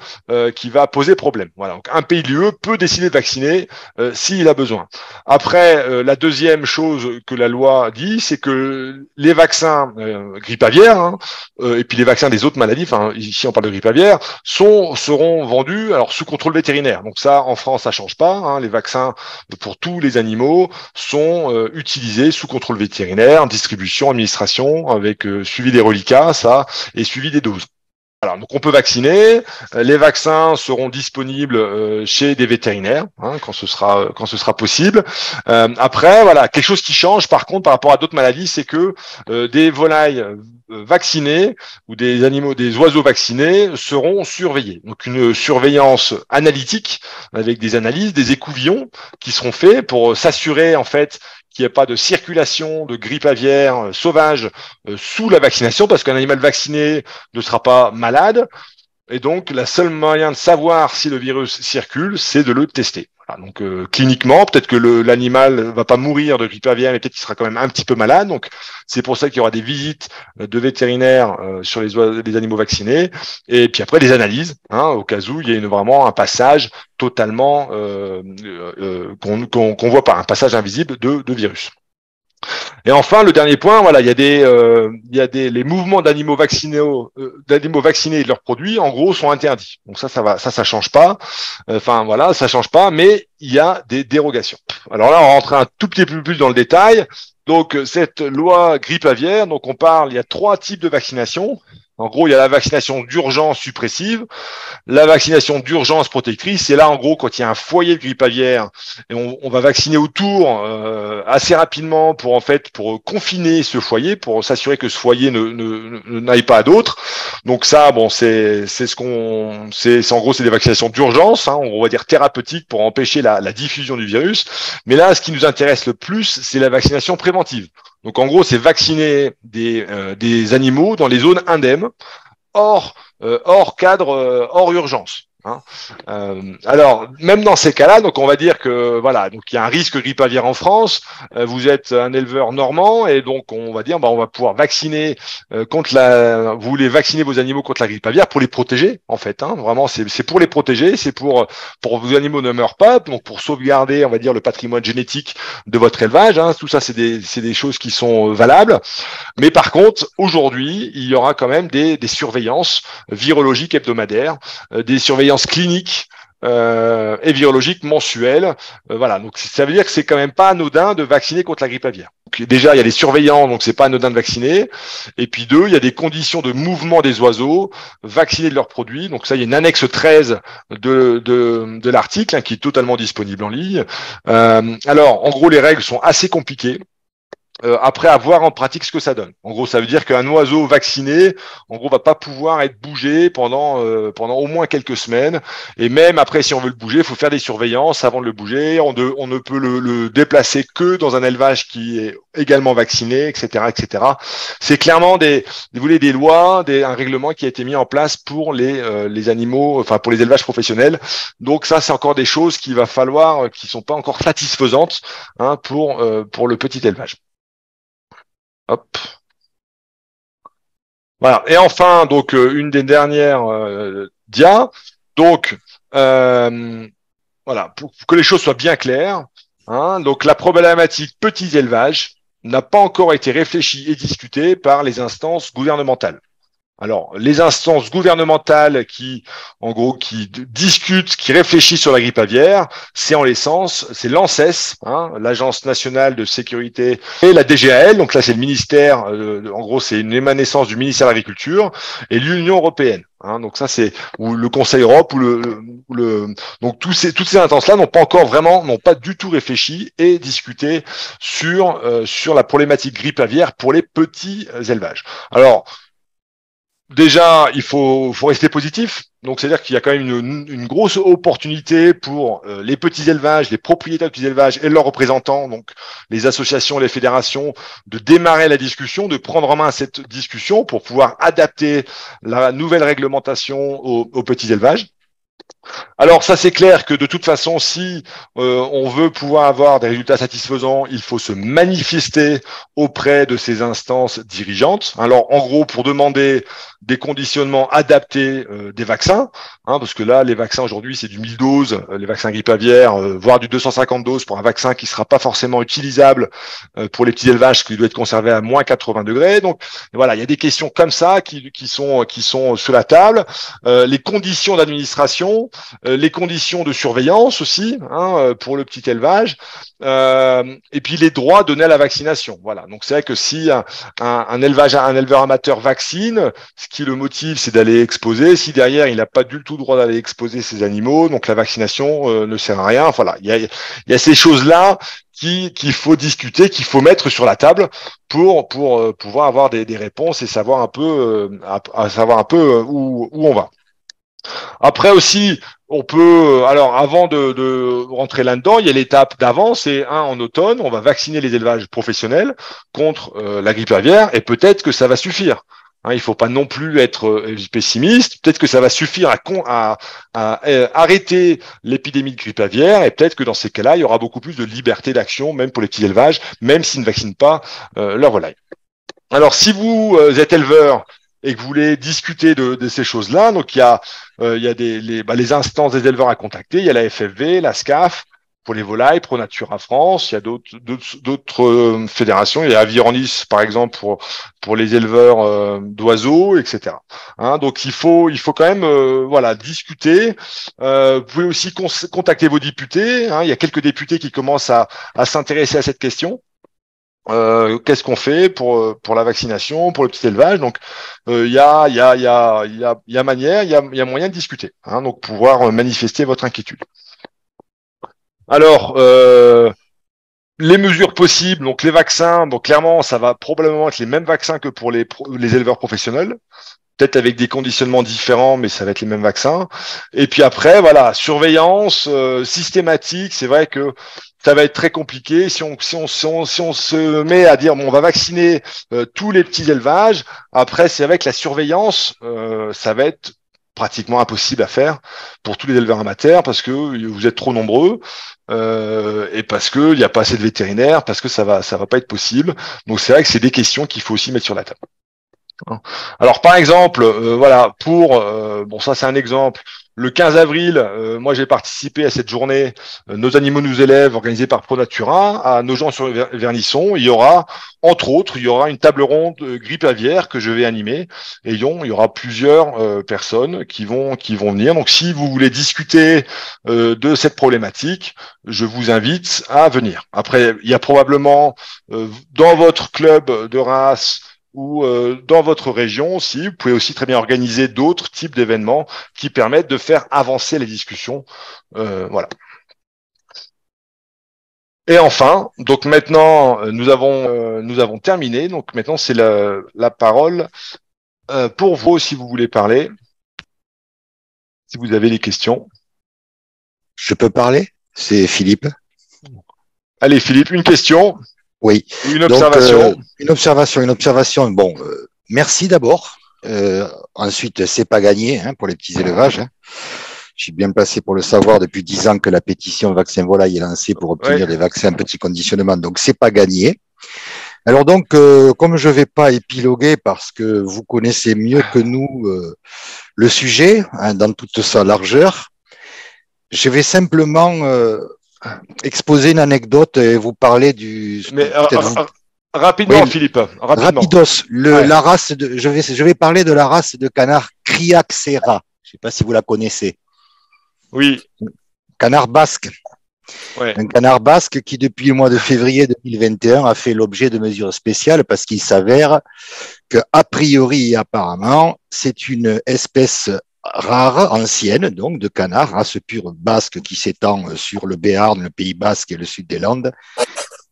qui va poser problème. Voilà. Donc un pays de l'UE peut décider de vacciner s'il a besoin. Après, la deuxième chose que la loi dit, c'est que les vaccins grippe aviaire, hein, et puis les vaccins des autres maladies, enfin ici on parle de grippe aviaire, seront vendus alors sous contrôle vétérinaire. Donc ça, en France, ça change pas. Hein, les vaccins pour tous les animaux sont utilisés sous contrôle vétérinaire, distribution, administration, avec suivi des reliquats, ça, et suivi des doses. Alors, donc on peut vacciner. Les vaccins seront disponibles chez des vétérinaires hein, quand ce sera possible. Après, voilà, quelque chose qui change par contre par rapport à d'autres maladies, c'est que des volailles vaccinées ou des oiseaux vaccinés seront surveillés. Donc une surveillance analytique avec des analyses, des écouvillons qui seront faits pour s'assurer en fait qu'il n'y ait pas de circulation de grippe aviaire sauvage sous la vaccination, parce qu'un animal vacciné ne sera pas malade. Et donc, la seule moyen de savoir si le virus circule, c'est de le tester. Voilà, donc, cliniquement, peut-être que l'animal va pas mourir de grippe aviaire, mais peut-être qu'il sera quand même un petit peu malade. Donc, c'est pour ça qu'il y aura des visites de vétérinaires sur les animaux vaccinés. Et puis après, des analyses, hein, au cas où il y a vraiment un passage totalement qu'on voit pas, un passage invisible de virus. Et enfin, le dernier point, voilà, il y a les mouvements d'animaux vaccinés et de leurs produits, en gros, sont interdits. Donc ça change pas. Enfin voilà, ça change pas, mais il y a des dérogations. Alors là, on va rentrer un tout petit peu plus dans le détail. Donc cette loi grippe aviaire, donc il y a 3 types de vaccination. En gros, il y a la vaccination d'urgence suppressive, la vaccination d'urgence protectrice. Et là, en gros, quand il y a un foyer de grippe aviaire, et on va vacciner autour assez rapidement pour confiner ce foyer, pour s'assurer que ce foyer n'aille pas à d'autres. Donc ça, bon, c'est en gros, c'est des vaccinations d'urgence, hein, on va dire thérapeutiques pour empêcher la diffusion du virus. Mais là, ce qui nous intéresse le plus, c'est la vaccination préventive. Donc en gros, c'est vacciner des animaux dans les zones indemnes, hors cadre, hors urgence. Hein. Alors, même dans ces cas-là, donc on va dire que voilà, donc il y a un risque grippe aviaire en France. Vous êtes un éleveur normand et donc on va dire, on va pouvoir vacciner vous voulez vacciner vos animaux contre la grippe aviaire pour les protéger en fait. Hein. Vraiment, c'est pour les protéger, c'est pour vos animaux ne meurent pas, donc pour sauvegarder, on va dire, le patrimoine génétique de votre élevage. Hein. Tout ça, c'est des choses qui sont valables. Mais par contre, aujourd'hui, il y aura quand même des surveillances virologiques hebdomadaires, des surveillances cliniques et virologiques mensuelles. Voilà, donc ça veut dire que c'est quand même pas anodin de vacciner contre la grippe aviaire. Donc, déjà, il y a des surveillants, donc c'est pas anodin de vacciner. Et puis 2, il y a des conditions de mouvement des oiseaux, vacciner de leurs produits. Donc ça, il y a une annexe 13 de l'article hein, qui est totalement disponible en ligne. Alors, en gros, les règles sont assez compliquées. Après à voir en pratique ce que ça donne. En gros, ça veut dire qu'un oiseau vacciné, en gros, va pas pouvoir être bougé pendant au moins quelques semaines. Et même après, si on veut le bouger, il faut faire des surveillances avant de le bouger. On ne peut le déplacer que dans un élevage qui est également vacciné, etc., etc. C'est clairement des lois, un règlement qui a été mis en place pour les animaux, enfin pour les élevages professionnels. Donc ça, c'est encore des choses qu'il va falloir, qui sont pas encore satisfaisantes hein, pour le petit élevage. Hop. Voilà. Et enfin, donc une des dernières dias. Donc voilà, pour que les choses soient bien claires. Hein, donc la problématique petits élevages n'a pas encore été réfléchie et discutée par les instances gouvernementales. Alors, les instances gouvernementales qui, en gros, qui discutent, qui réfléchissent sur la grippe aviaire, c'est en l'essence, c'est l'ANSES, hein, l'Agence nationale de sécurité, et la DGAL, donc là c'est le ministère, en gros c'est une émanescence du ministère de l'Agriculture, et l'Union européenne. Hein, donc ça c'est ou le Conseil Europe donc toutes ces instances-là n'ont pas du tout réfléchi et discuté sur la problématique grippe aviaire pour les petits élevages. Alors déjà, il faut rester positif. Donc, c'est-à-dire qu'il y a quand même une grosse opportunité pour les petits élevages, les propriétaires de petits élevages et leurs représentants, donc les associations, les fédérations, de démarrer la discussion, de prendre en main cette discussion pour pouvoir adapter la nouvelle réglementation aux petits élevages. Alors ça c'est clair que de toute façon, si on veut pouvoir avoir des résultats satisfaisants, il faut se manifester auprès de ces instances dirigeantes. Alors en gros, pour demander des conditionnements adaptés des vaccins, hein, parce que là les vaccins aujourd'hui c'est du 1000 doses, les vaccins grippe aviaire, voire du 250 doses pour un vaccin qui sera pas forcément utilisable pour les petits élevages, qui doit être conservé à moins 80 degrés. Donc voilà, il y a des questions comme ça qui sont sur la table. Les conditions d'administration, les conditions de surveillance aussi, hein, pour le petit élevage, et puis les droits donnés à la vaccination. Voilà. Donc c'est vrai que si un éleveur amateur vaccine, ce qui le motive, c'est d'aller exposer. Si derrière il n'a pas du tout le droit d'aller exposer ses animaux, donc la vaccination ne sert à rien. Voilà. Il y a ces choses-là qu'il faut discuter, qu'il faut mettre sur la table pour pouvoir avoir des réponses et savoir un peu où on va. Après aussi, on peut, alors avant de rentrer là-dedans, il y a l'étape d'avant, c'est en automne, on va vacciner les élevages professionnels contre la grippe aviaire et peut-être que ça va suffire. Hein, il ne faut pas non plus être pessimiste. Peut-être que ça va suffire à arrêter l'épidémie de grippe aviaire et peut-être que dans ces cas-là, il y aura beaucoup plus de liberté d'action, même pour les petits élevages, même s'ils ne vaccinent pas leurs volailles. Alors, si vous êtes éleveur et que vous voulez discuter de ces choses-là, donc il y a les instances des éleveurs à contacter. Il y a la FFV, la SCAF pour les volailles, ProNatura France. Il y a d'autres fédérations. Il y a Avironis, par exemple, pour les éleveurs d'oiseaux, etc. Hein, donc il faut quand même discuter. Vous pouvez aussi contacter vos députés. Hein, il y a quelques députés qui commencent à s'intéresser à cette question. Qu'est-ce qu'on fait pour la vaccination, pour le petit élevage? Donc, il y a manière, il y a moyen de discuter, hein, donc pouvoir manifester votre inquiétude. Alors, les mesures possibles, donc les vaccins, donc clairement, ça va probablement être les mêmes vaccins que pour les éleveurs professionnels. Peut-être avec des conditionnements différents, mais ça va être les mêmes vaccins. Et puis après, voilà, surveillance systématique. C'est vrai que ça va être très compliqué si on se met à dire bon, on va vacciner tous les petits élevages. Après, c'est avec la surveillance, ça va être pratiquement impossible à faire pour tous les éleveurs amateurs parce que vous êtes trop nombreux et parce que il n'y a pas assez de vétérinaires, parce que ça va pas être possible. Donc c'est vrai que c'est des questions qu'il faut aussi mettre sur la table. Alors par exemple, bon ça c'est un exemple. Le 15 avril, moi j'ai participé à cette journée Nos animaux nous élèvent organisée par ProNatura à Nogent-sur-Vernisson. Il y aura, entre autres, une table ronde grippe aviaire que je vais animer et il y aura plusieurs personnes qui vont venir. Donc si vous voulez discuter de cette problématique, je vous invite à venir. Après, il y a probablement dans votre club de race ou dans votre région aussi, vous pouvez aussi très bien organiser d'autres types d'événements qui permettent de faire avancer les discussions. Voilà. Et enfin, donc maintenant, nous avons terminé. Donc maintenant, c'est la parole pour vous, si vous voulez parler, si vous avez des questions. Je peux parler? C'est Philippe. Allez, Philippe, une question. Oui. Une observation. Donc, une observation. Bon, merci d'abord. Ensuite, c'est pas gagné hein, pour les petits élevages. Hein. Je suis bien placé pour le savoir depuis 10 ans que la pétition vaccin volaille est lancée pour obtenir des vaccins petit conditionnement. Donc, c'est pas gagné. Alors donc, comme je vais pas épiloguer parce que vous connaissez mieux que nous le sujet hein, dans toute sa largeur, je vais simplement exposer une anecdote et vous parler du. Rapidement, Oui, Philippe, rapidement. rapidos. Ouais. La race de, je vais parler de la race de canard Criaxera. Je ne sais pas si vous la connaissez. Oui, Canard basque. ouais. Un canard basque qui, depuis le mois de février 2021, a fait l'objet de mesures spéciales parce qu'il s'avère que, a priori et apparemment, c'est une espèce rare, ancienne, donc de canard, race pure basque qui s'étend sur le Béarn, le Pays basque et le sud des Landes,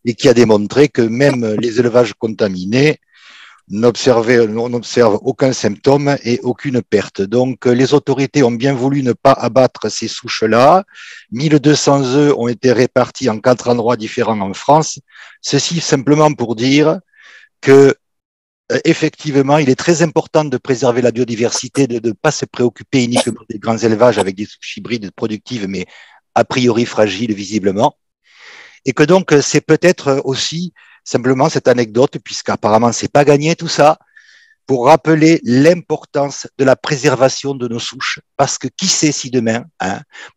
et qui a démontré que même les élevages contaminés on n'observe aucun symptôme et aucune perte. Donc, les autorités ont bien voulu ne pas abattre ces souches-là. 1200 œufs ont été répartis en 4 endroits différents en France. Ceci simplement pour dire que effectivement, il est très important de préserver la biodiversité, de ne pas se préoccuper uniquement des grands élevages avec des souches hybrides productives, mais a priori fragiles visiblement. Et que donc, c'est peut-être aussi simplement cette anecdote, puisqu'apparemment, c'est pas gagné tout ça, pour rappeler l'importance de la préservation de nos souches. Parce que qui sait si demain,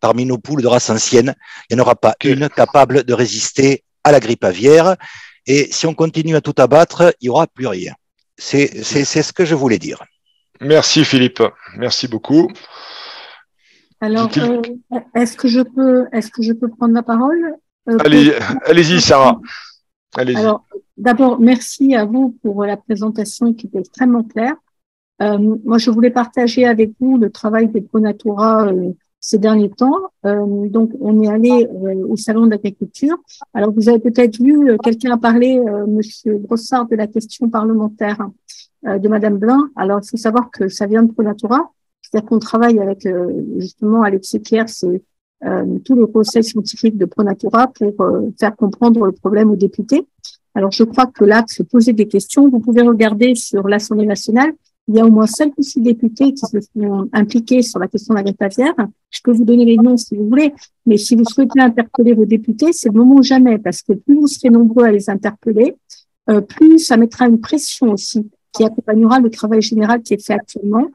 parmi nos poules de race ancienne, il n'y en aura pas une capable de résister à la grippe aviaire. Et si on continue à tout abattre, il n'y aura plus rien. C'est ce que je voulais dire. Merci, Philippe. Merci beaucoup. Alors, est-ce que je peux prendre la parole? Allez-y, Sarah. Allez-y. Alors, d'abord, merci à vous pour la présentation qui était extrêmement claire. Moi, je voulais partager avec vous le travail des Pronatura ces derniers temps. Donc, on est allé au salon d'agriculture. Alors, vous avez peut-être vu, quelqu'un a parlé, Monsieur Brossard, de la question parlementaire de Madame Blin. Alors, il faut savoir que ça vient de Pronatura. C'est-à-dire qu'on travaille avec justement Alexis Kiers et tout le conseil scientifique de Pronatura pour faire comprendre le problème aux députés. Alors, je crois que là, se poser des questions, vous pouvez regarder sur l'Assemblée nationale, il y a au moins 5 ou 6 députés qui se sont impliqués sur la question de la grippe aviaire. Je peux vous donner les noms si vous voulez, mais si vous souhaitez interpeller vos députés, c'est le moment ou jamais, parce que plus vous serez nombreux à les interpeller, plus ça mettra une pression aussi qui accompagnera le travail général qui est fait actuellement.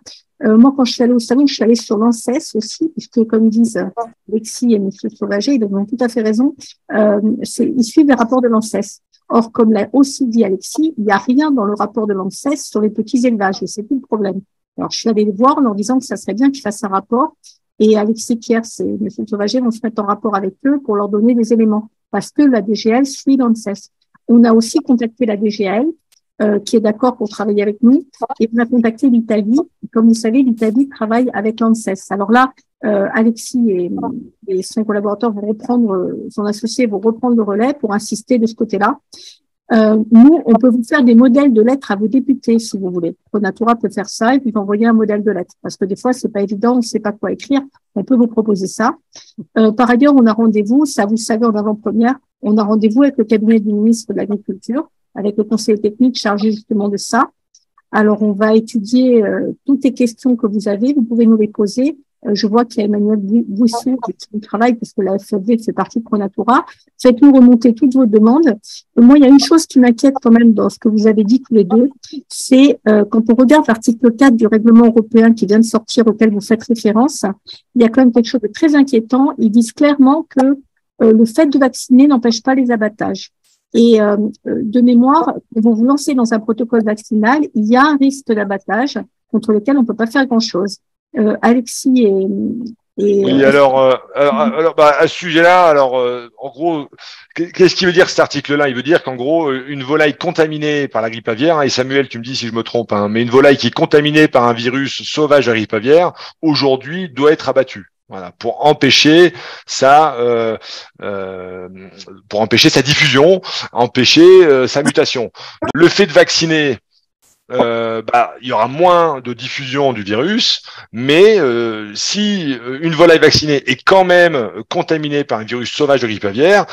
Moi, quand je suis allée au salon, je suis allée sur l'ANSES aussi, puisque comme disent Alexis et M. Sauvager, ils ont tout à fait raison, ils suivent les rapports de l'ANSES. Or, comme l'a aussi dit Alexis, il n'y a rien dans le rapport de l'ANSES sur les petits élevages, et c'est tout le problème. Alors, je suis allée les voir en leur disant que ça serait bien qu'ils fassent un rapport, et Alexis Kiers et M. Sauvager vont se mettre en rapport avec eux pour leur donner des éléments, parce que la DGL suit l'ANSES. On a aussi contacté la DGL, qui est d'accord pour travailler avec nous. Et on a contacté l'Italie. Comme vous savez, l'Italie travaille avec l'ANSES. Alors là, Alexis et son collaborateur vont reprendre, son associé vont reprendre le relais pour insister de ce côté-là. Nous, on peut vous faire des modèles de lettres à vos députés, si vous voulez. Pronatura peut faire ça et puis envoyer un modèle de lettre. Parce que des fois, c'est pas évident, on ne sait pas quoi écrire. On peut vous proposer ça. Par ailleurs, on a rendez-vous, ça vous savez en avant-première, on a rendez-vous avec le cabinet du ministre de l'Agriculture, avec le conseil technique chargé justement de ça. Alors, on va étudier toutes les questions que vous avez. Vous pouvez nous les poser. Je vois qu'il y a Emmanuel Bouissou qui travaille parce que la FFV fait partie de Pronatura. Faites-nous remonter toutes vos demandes. Moi, il y a une chose qui m'inquiète quand même dans ce que vous avez dit tous les deux, c'est quand on regarde l'article 4 du règlement européen qui vient de sortir, auquel vous faites référence, il y a quand même quelque chose de très inquiétant. Ils disent clairement que le fait de vacciner n'empêche pas les abattages. Et de mémoire, quand vous vous lancez dans un protocole vaccinal, il y a un risque d'abattage contre lequel on ne peut pas faire grand-chose. Alexis oui, à ce sujet-là, en gros, qu'est-ce qu'il veut dire cet article-là? Il veut dire qu'en gros, une volaille contaminée par la grippe aviaire, et Samuel, tu me dis si je me trompe, mais une volaille qui est contaminée par un virus sauvage de la grippe aviaire, aujourd'hui, doit être abattue. Voilà, pour empêcher pour empêcher sa diffusion, empêcher sa mutation. Le fait de vacciner, il y aura moins de diffusion du virus, mais si une volaille vaccinée est quand même contaminée par un virus sauvage de grippe aviaire,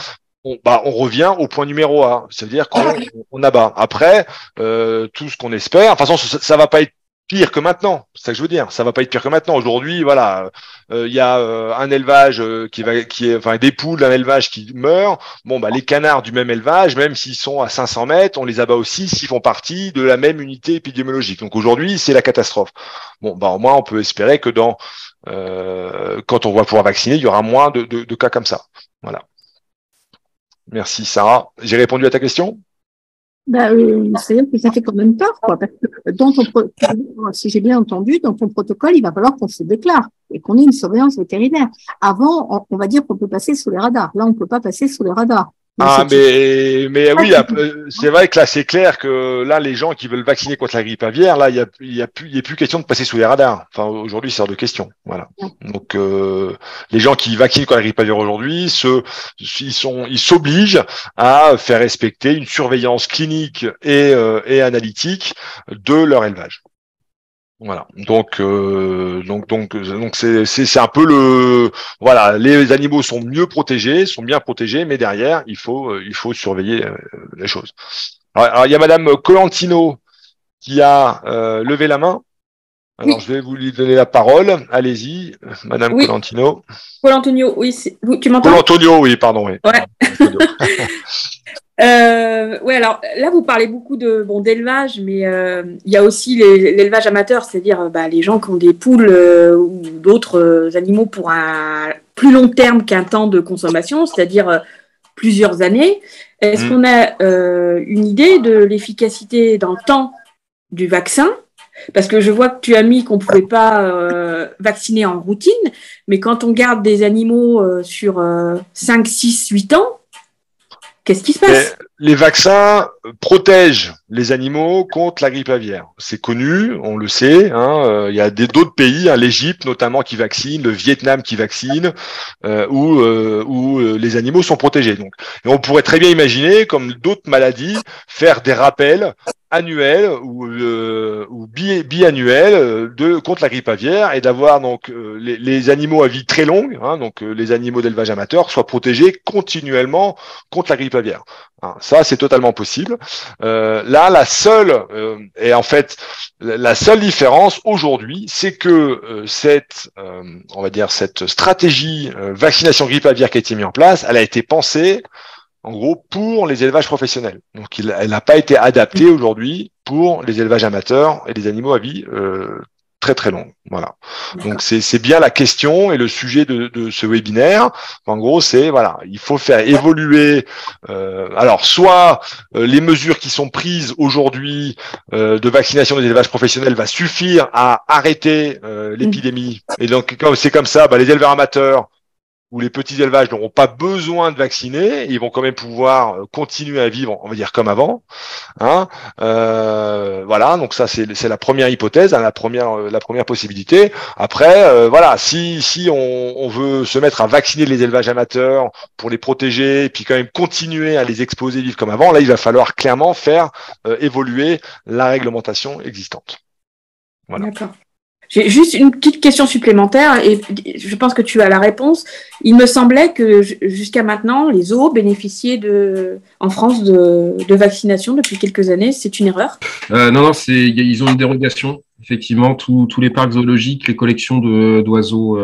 on revient au point numéro 1. Ça veut dire qu'on abat. Après, tout ce qu'on espère, de toute façon, ça va pas être pire que maintenant, c'est ça que je veux dire. Ça va pas être pire que maintenant. Aujourd'hui, voilà, il y a un élevage des poules d'un élevage qui meurt. Bon, les canards du même élevage, même s'ils sont à 500 mètres, on les abat aussi s'ils font partie de la même unité épidémiologique. Donc aujourd'hui, c'est la catastrophe. Bon, au moins, on peut espérer que quand on va pouvoir vacciner, il y aura moins de cas comme ça. Voilà. Merci, Sarah. J'ai répondu à ta question? C'est-à-dire que ça fait quand même peur, quoi, parce que si j'ai bien entendu, dans ton protocole, il va falloir qu'on se déclare et qu'on ait une surveillance vétérinaire. Avant, on va dire qu'on peut passer sous les radars. Là, on peut pas passer sous les radars. Mais oui, c'est vrai que là, c'est clair que là, les gens qui veulent vacciner contre la grippe aviaire, là, il y a plus question de passer sous les radars. Enfin, aujourd'hui, c'est hors de question. Voilà. Donc, les gens qui vaccinent contre la grippe aviaire aujourd'hui, ils s'obligent à faire respecter une surveillance clinique et analytique de leur élevage. Voilà. Donc c'est un peu voilà, les animaux sont mieux protégés, sont bien protégés, mais derrière il faut surveiller les choses. Alors il y a Madame Colantino qui a levé la main. Alors Oui. je vais vous lui donner la parole. Allez-y, Madame Oui. Colantino. Paul Antonio, oui, tu m'entends? Colantonio, oui, pardon, oui. Ouais. Ouais, alors là, vous parlez beaucoup d'élevage, mais il y a aussi l'élevage amateur, c'est-à-dire les gens qui ont des poules ou d'autres animaux pour un plus long terme qu'un temps de consommation, c'est-à-dire plusieurs années. Est-ce qu'on a une idée de l'efficacité dans le temps du vaccin? Parce que je vois que tu as mis qu'on ne pouvait pas vacciner en routine, mais quand on garde des animaux sur 5, 6, 8 ans, qu'est-ce qui se passe? Les vaccins protègent les animaux contre la grippe aviaire. C'est connu, on le sait. Il y a d'autres pays, l'Égypte notamment qui vaccine, le Vietnam qui vaccine, où les animaux sont protégés. Donc, et on pourrait très bien imaginer, comme d'autres maladies, faire des rappels annuels ou biannuels contre la grippe aviaire et d'avoir donc les animaux à vie très longue, donc les animaux d'élevage amateur, soient protégés continuellement contre la grippe aviaire. Ça, c'est totalement possible. Là, la seule différence aujourd'hui, c'est que on va dire cette stratégie vaccination grippe aviaire qui a été mise en place, elle a été pensée en gros pour les élevages professionnels. Donc, elle n'a pas été adaptée aujourd'hui pour les élevages amateurs et les animaux à vie très très longue. Voilà. Donc c'est bien la question et le sujet de ce webinaire. En gros, c'est voilà, il faut faire évoluer. Alors soit les mesures qui sont prises aujourd'hui de vaccination des élevages professionnels va suffire à arrêter l'épidémie. Et donc comme c'est comme ça, les éleveurs amateurs où les petits élevages n'auront pas besoin de vacciner, ils vont quand même pouvoir continuer à vivre, on va dire comme avant. Voilà, donc ça c'est la première hypothèse, la première possibilité. Après, voilà, si on veut se mettre à vacciner les élevages amateurs pour les protéger, et puis quand même continuer à les exposer, vivre comme avant, là il va falloir clairement faire évoluer la réglementation existante. Voilà. D'accord. J'ai juste une petite question supplémentaire et je pense que tu as la réponse. Il me semblait que jusqu'à maintenant, les zoos bénéficiaient en France de vaccination depuis quelques années. C'est une erreur? Non, ils ont une dérogation. Effectivement, tous les parcs zoologiques, les collections d'oiseaux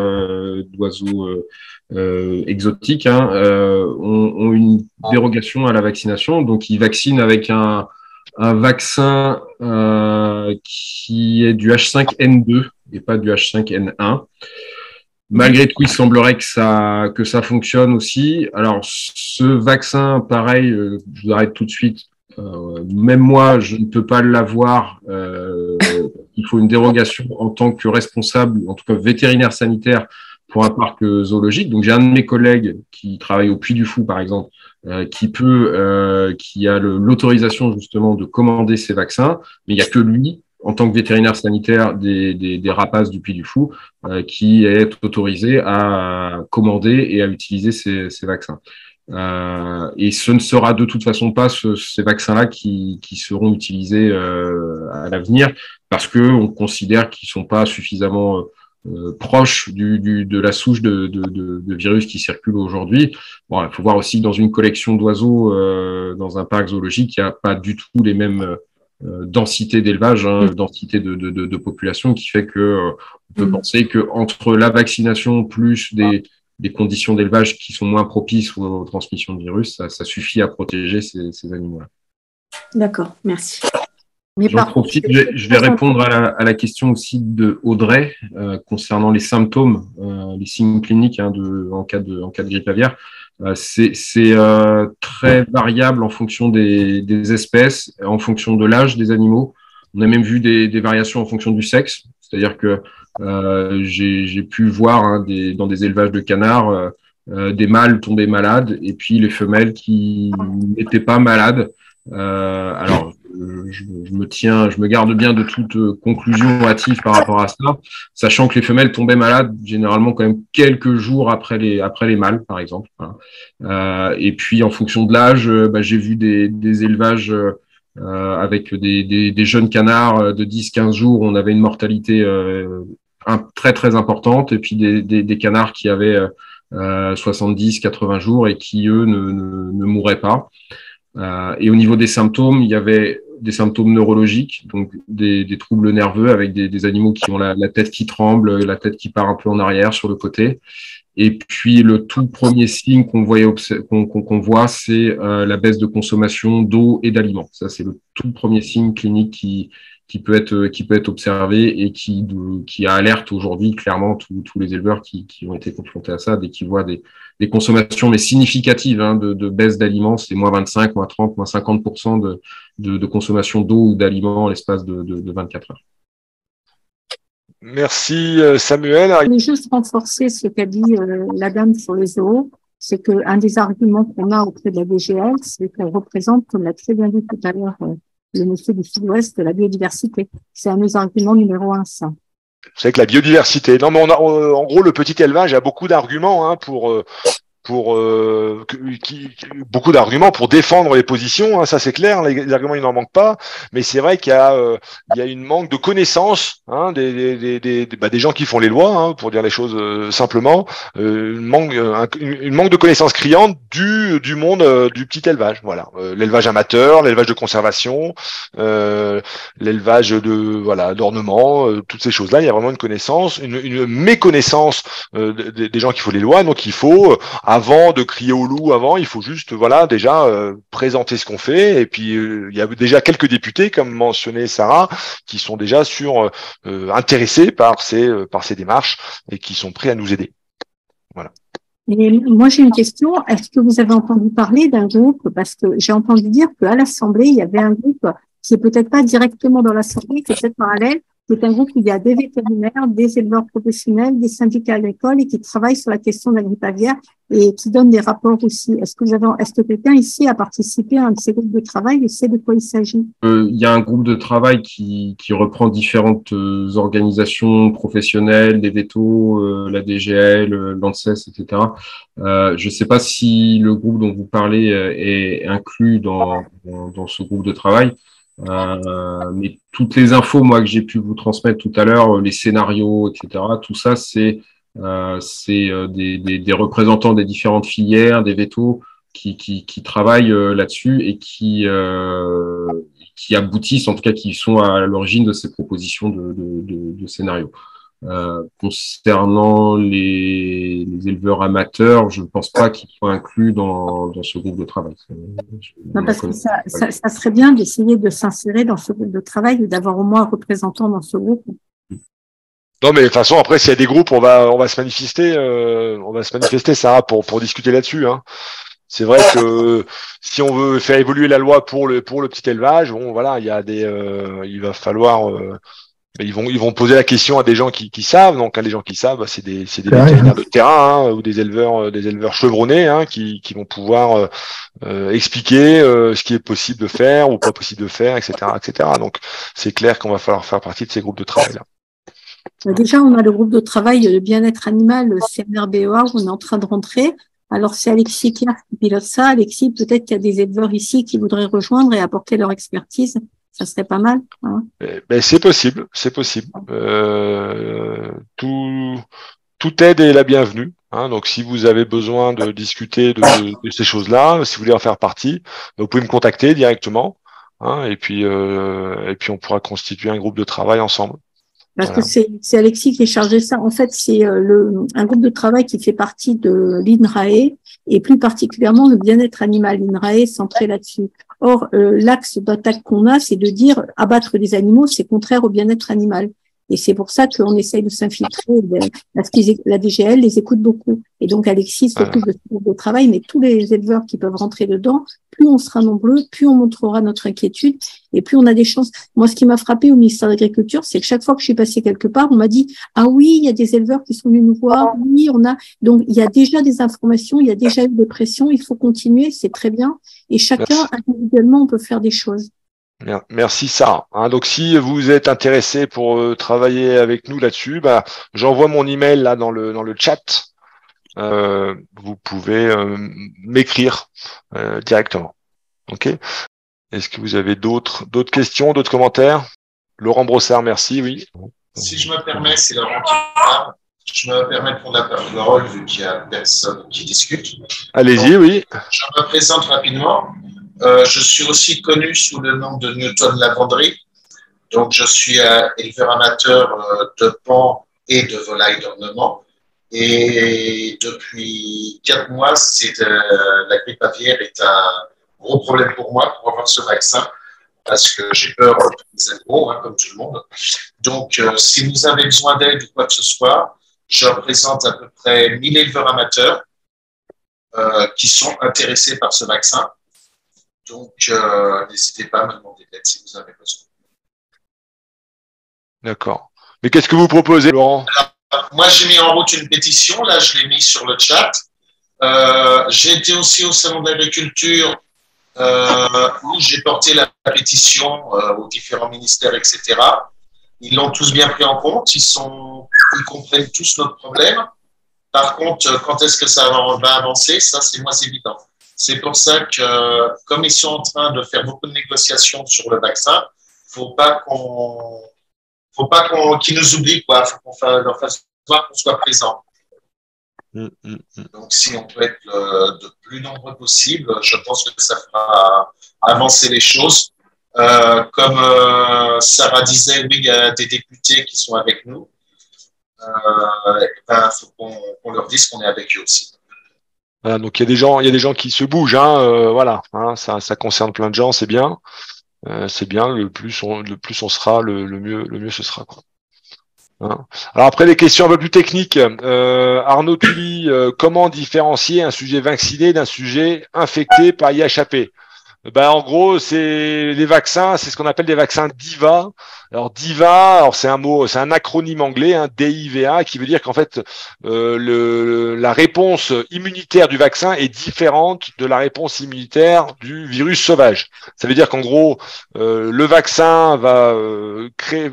exotiques ont une dérogation à la vaccination. Donc, ils vaccinent avec un vaccin qui est du H5N2 et pas du H5N1. Malgré tout, il semblerait que ça fonctionne aussi. Alors, ce vaccin, pareil, je vous arrête tout de suite. Même moi, je ne peux pas l'avoir. Il faut une dérogation en tant que responsable, en tout cas vétérinaire sanitaire, pour un parc zoologique. Donc, j'ai un de mes collègues qui travaille au Puy du Fou, par exemple, qui a l'autorisation justement de commander ces vaccins, mais il n'y a que lui, en tant que vétérinaire sanitaire des rapaces du Puy du Fou, qui est autorisé à commander et à utiliser ces vaccins. Et ce ne sera de toute façon pas ces vaccins-là qui seront utilisés à l'avenir, parce que on considère qu'ils sont pas suffisamment proche de la souche de virus qui circule aujourd'hui. Bon, il faut voir aussi que dans une collection d'oiseaux, dans un parc zoologique, il n'y a pas du tout les mêmes densités d'élevage, densité de population, qui fait que on peut penser que entre la vaccination plus des conditions d'élevage qui sont moins propices aux transmissions de virus, ça suffit à protéger ces animaux-là. D'accord, merci. J'en profite, je vais répondre à la question aussi de Audrey concernant les symptômes, les signes cliniques en cas de grippe aviaire. C'est très variable en fonction des espèces, en fonction de l'âge des animaux. On a même vu des variations en fonction du sexe, c'est-à-dire que j'ai pu voir dans des élevages de canards des mâles tomber malades et puis les femelles qui n'étaient pas malades. Alors, je me garde bien de toute conclusion hâtive par rapport à ça, sachant que les femelles tombaient malades généralement quand même quelques jours après les mâles, par exemple. Voilà. Et puis en fonction de l'âge, j'ai vu des élevages avec des jeunes canards de 10-15 jours, on avait une mortalité très très importante, et puis des canards qui avaient 70-80 jours et qui eux ne mouraient pas. Et au niveau des symptômes, il y avait des symptômes neurologiques, donc des troubles nerveux avec des animaux qui ont la tête qui tremble, la tête qui part un peu en arrière sur le côté. Et puis le tout premier signe qu'on voit, c'est la baisse de consommation d'eau et d'aliments. Ça, c'est le tout premier signe clinique qui peut être observé et qui alerte aujourd'hui clairement tous les éleveurs qui ont été confrontés à ça dès qu'ils voient des consommations mais significatives de baisse d'aliments, c'est moins 25, moins 30, moins 50% de consommation d'eau ou d'aliments en l'espace de 24 heures. Merci Samuel. Je voulais juste renforcer ce qu'a dit la dame sur les zoos. C'est qu'un des arguments qu'on a auprès de la DGL, c'est qu'elle représente, comme l'a très bien dit tout à l'heure le monsieur du Sud-Ouest, la biodiversité. C'est un de nos arguments numéro 1, ça. C'est que la biodiversité. Non, mais en gros, le petit élevage a beaucoup d'arguments beaucoup d'arguments pour défendre les positions, ça c'est clair, les arguments il n'en manque pas, mais c'est vrai qu'il y a une manque de connaissances des gens qui font les lois, pour dire les choses simplement, une manque de connaissances criantes du monde du petit élevage, voilà, l'élevage amateur, l'élevage de conservation, l'élevage d'ornement, toutes ces choses-là, il y a vraiment une connaissance, une méconnaissance des gens qui font les lois, donc il faut avant de crier au loup, il faut juste déjà présenter ce qu'on fait. Et puis il y a déjà quelques députés, comme mentionnait Sarah, qui sont déjà intéressés par ces démarches et qui sont prêts à nous aider. Voilà. Et moi j'ai une question. Est-ce que vous avez entendu parler d'un groupe, parce que j'ai entendu dire qu'à l'Assemblée il y avait un groupe qui est peut-être pas directement dans l'Assemblée, qui est peut-être parallèle. C'est un groupe où il y a des vétérinaires, des éleveurs professionnels, des syndicats agricoles et qui travaillent sur la question de la grippe aviaire et qui donnent des rapports aussi. Est-ce que quelqu'un ici a participé à un de ces groupes de travail et sait de quoi il s'agit? Il y a un groupe de travail qui reprend différentes organisations professionnelles, des vétos, la DGL, l'ANSES, etc. Je ne sais pas si le groupe dont vous parlez est inclus dans ce groupe de travail. Mais toutes les infos moi que j'ai pu vous transmettre tout à l'heure, les scénarios, etc., tout ça c'est des représentants des différentes filières, des vétos qui travaillent là-dessus et qui aboutissent, en tout cas qui sont à l'origine de ces propositions de scénarios. Concernant les éleveurs amateurs, je ne pense pas qu'ils soient inclus dans ce groupe de travail. Non, parce que ça serait bien d'essayer de s'insérer dans ce groupe de travail et d'avoir au moins un représentant dans ce groupe. Non, mais de toute façon, après, s'il y a des groupes, on va se manifester, Sarah, pour discuter là-dessus. C'est vrai que si on veut faire évoluer la loi pour le petit élevage, il va falloir. Ils vont poser la question à des gens qui savent. Donc, à des gens qui savent, c'est des vétérinaires de terrain ou des éleveurs chevronnés qui vont pouvoir expliquer ce qui est possible de faire ou pas possible de faire, etc., etc. Donc, c'est clair qu'on va falloir faire partie de ces groupes de travail-là. Déjà, on a le groupe de travail de bien-être animal, le CNRBEA, où on est en train de rentrer. Alors, c'est Alexis Clerc qui pilote ça. Alexis, peut-être qu'il y a des éleveurs ici qui voudraient rejoindre et apporter leur expertise. Ça serait pas mal. C'est possible. Toute aide est la bienvenue. Donc, si vous avez besoin de discuter de ces choses-là, si vous voulez en faire partie, vous pouvez me contacter directement. Et puis on pourra constituer un groupe de travail ensemble. Parce que c'est Alexis qui est chargé de ça. En fait, c'est un groupe de travail qui fait partie de l'INRAE et plus particulièrement le bien-être animal. L'INRAE est centré là-dessus. Or, l'axe d'attaque qu'on a, c'est de dire abattre des animaux, c'est contraire au bien-être animal. Et c'est pour ça qu'on essaye de s'infiltrer, parce que la DGL les écoute beaucoup. Et donc, Alexis s'occupe de ce groupe de travail, mais tous les éleveurs qui peuvent rentrer dedans, plus on sera nombreux, plus on montrera notre inquiétude et plus on a des chances. Moi, ce qui m'a frappé au ministère de l'Agriculture, c'est que chaque fois que je suis passée quelque part, on m'a dit, ah oui, il y a des éleveurs qui sont venus nous voir. Oui, on a, donc, il y a déjà des informations, il y a déjà eu des pressions, il faut continuer, c'est très bien. Et chacun, individuellement, on peut faire des choses. Merci Sarah. Donc si vous êtes intéressé pour travailler avec nous là-dessus, j'envoie mon email là dans le chat. Vous pouvez m'écrire directement. Ok. Est-ce que vous avez d'autres questions, d'autres commentaires? Laurent Brossard, merci. Oui. Si je me permets, c'est Laurent qui parle. Je me permets de prendre la parole vu qu'il y a personne qui discute. Allez-y, donc, oui. Je me présente rapidement. Je suis aussi connu sous le nom de Newton Lavandry. Donc, je suis éleveur amateur de paons et de volailles d'ornement. Et depuis 4 mois, la grippe aviaire est un gros problème pour moi pour avoir ce vaccin parce que j'ai peur des animaux, comme tout le monde. Donc, si vous avez besoin d'aide ou quoi que ce soit, je représente à peu près 1000 éleveurs amateurs qui sont intéressés par ce vaccin. Donc, n'hésitez pas à me demander d'aide si vous avez besoin. D'accord. Mais qu'est-ce que vous proposez, Laurent? Alors, moi, j'ai mis en route une pétition. Là, je l'ai mis sur le chat. J'ai été aussi au Salon de l'Agriculture où j'ai porté la pétition aux différents ministères, etc. Ils l'ont tous bien pris en compte. Ils comprennent tous notre problème. Par contre, quand est-ce que ça va avancer? Ça, c'est moins évident. C'est pour ça que, comme ils sont en train de faire beaucoup de négociations sur le vaccin, faut pas qu'ils nous oublient, quoi. Faut qu'on leur fasse voir qu'on soit présent. Donc, si on peut être de plus nombreux possible, je pense que ça fera avancer les choses. Comme Sarah disait, oui, il y a des députés qui sont avec nous. Faut qu'on leur dise qu'on est avec eux aussi. Voilà, donc il y a des gens qui se bougent, voilà, ça concerne plein de gens, c'est bien, le plus on sera, le mieux ce sera, quoi. Alors après des questions un peu plus techniques, Arnaud Tully, comment différencier un sujet vacciné d'un sujet infecté par IHAP? En gros, c'est les vaccins, c'est ce qu'on appelle des vaccins DIVA. Alors DIVA, c'est un acronyme anglais, DIVA, qui veut dire qu'en fait la réponse immunitaire du vaccin est différente de la réponse immunitaire du virus sauvage. Ça veut dire qu'en gros, le vaccin va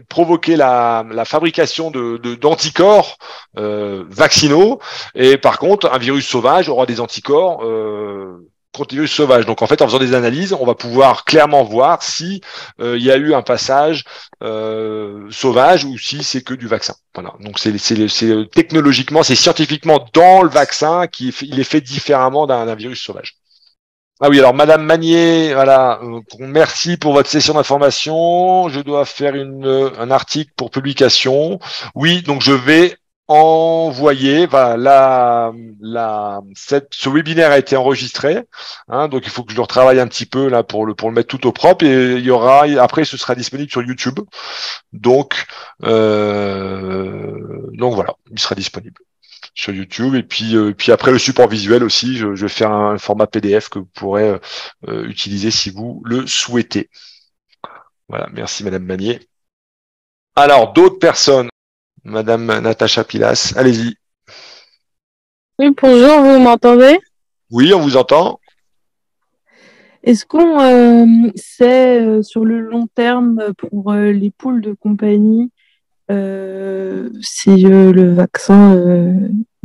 provoquer la fabrication d'anticorps vaccinaux, et par contre, un virus sauvage aura des anticorps contre les virus sauvages. Donc en fait, en faisant des analyses, on va pouvoir clairement voir si il y a eu un passage sauvage ou si c'est que du vaccin. Voilà. Donc c'est technologiquement, c'est scientifiquement dans le vaccin il est fait différemment d'un virus sauvage. Ah oui, alors Madame Magnier, voilà, merci pour votre session d'information. Je dois faire un article pour publication. Oui, donc je vais envoyer, voilà, ce webinaire a été enregistré, donc il faut que je le retravaille un petit peu là pour le mettre tout au propre, et après ce sera disponible sur YouTube, donc voilà, il sera disponible sur YouTube, et puis après le support visuel aussi, je vais faire un format PDF que vous pourrez utiliser si vous le souhaitez. Voilà, merci Madame Magnier. Alors d'autres personnes? Madame Natacha Pilas, allez-y. Oui, bonjour, vous m'entendez? Oui, on vous entend. Est-ce qu'on sait sur le long terme pour les poules de compagnie si le vaccin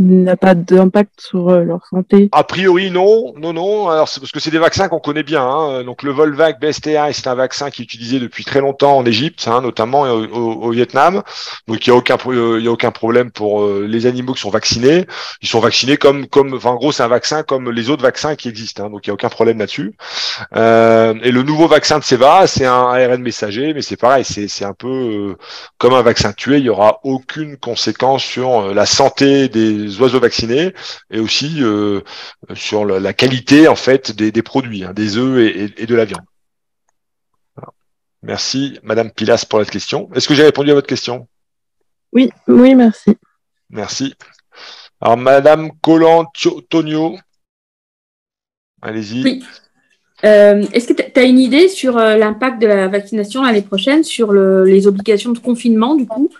n'a pas d'impact sur leur santé? A priori, non. Alors, c'est parce que c'est des vaccins qu'on connaît bien. Donc, le Volvac BST1, c'est un vaccin qui est utilisé depuis très longtemps en Égypte, notamment au Vietnam. Donc, il y a aucun problème pour les animaux qui sont vaccinés. Ils sont vaccinés en gros, c'est un vaccin comme les autres vaccins qui existent. Donc, il y a aucun problème là-dessus. Et le nouveau vaccin de Ceva, c'est un ARN messager, mais c'est pareil, c'est un peu comme un vaccin tué. Il y aura aucune conséquence sur la santé des oiseaux vaccinés, et aussi sur la qualité en fait des produits, des œufs et de la viande. Voilà. Merci Madame Pilas pour votre question. Est-ce que j'ai répondu à votre question? Oui, oui, merci. Merci. Alors, Madame Collant-Tonio, allez-y. Oui. Est-ce que tu as une idée sur l'impact de la vaccination l'année prochaine sur les obligations de confinement, du coup?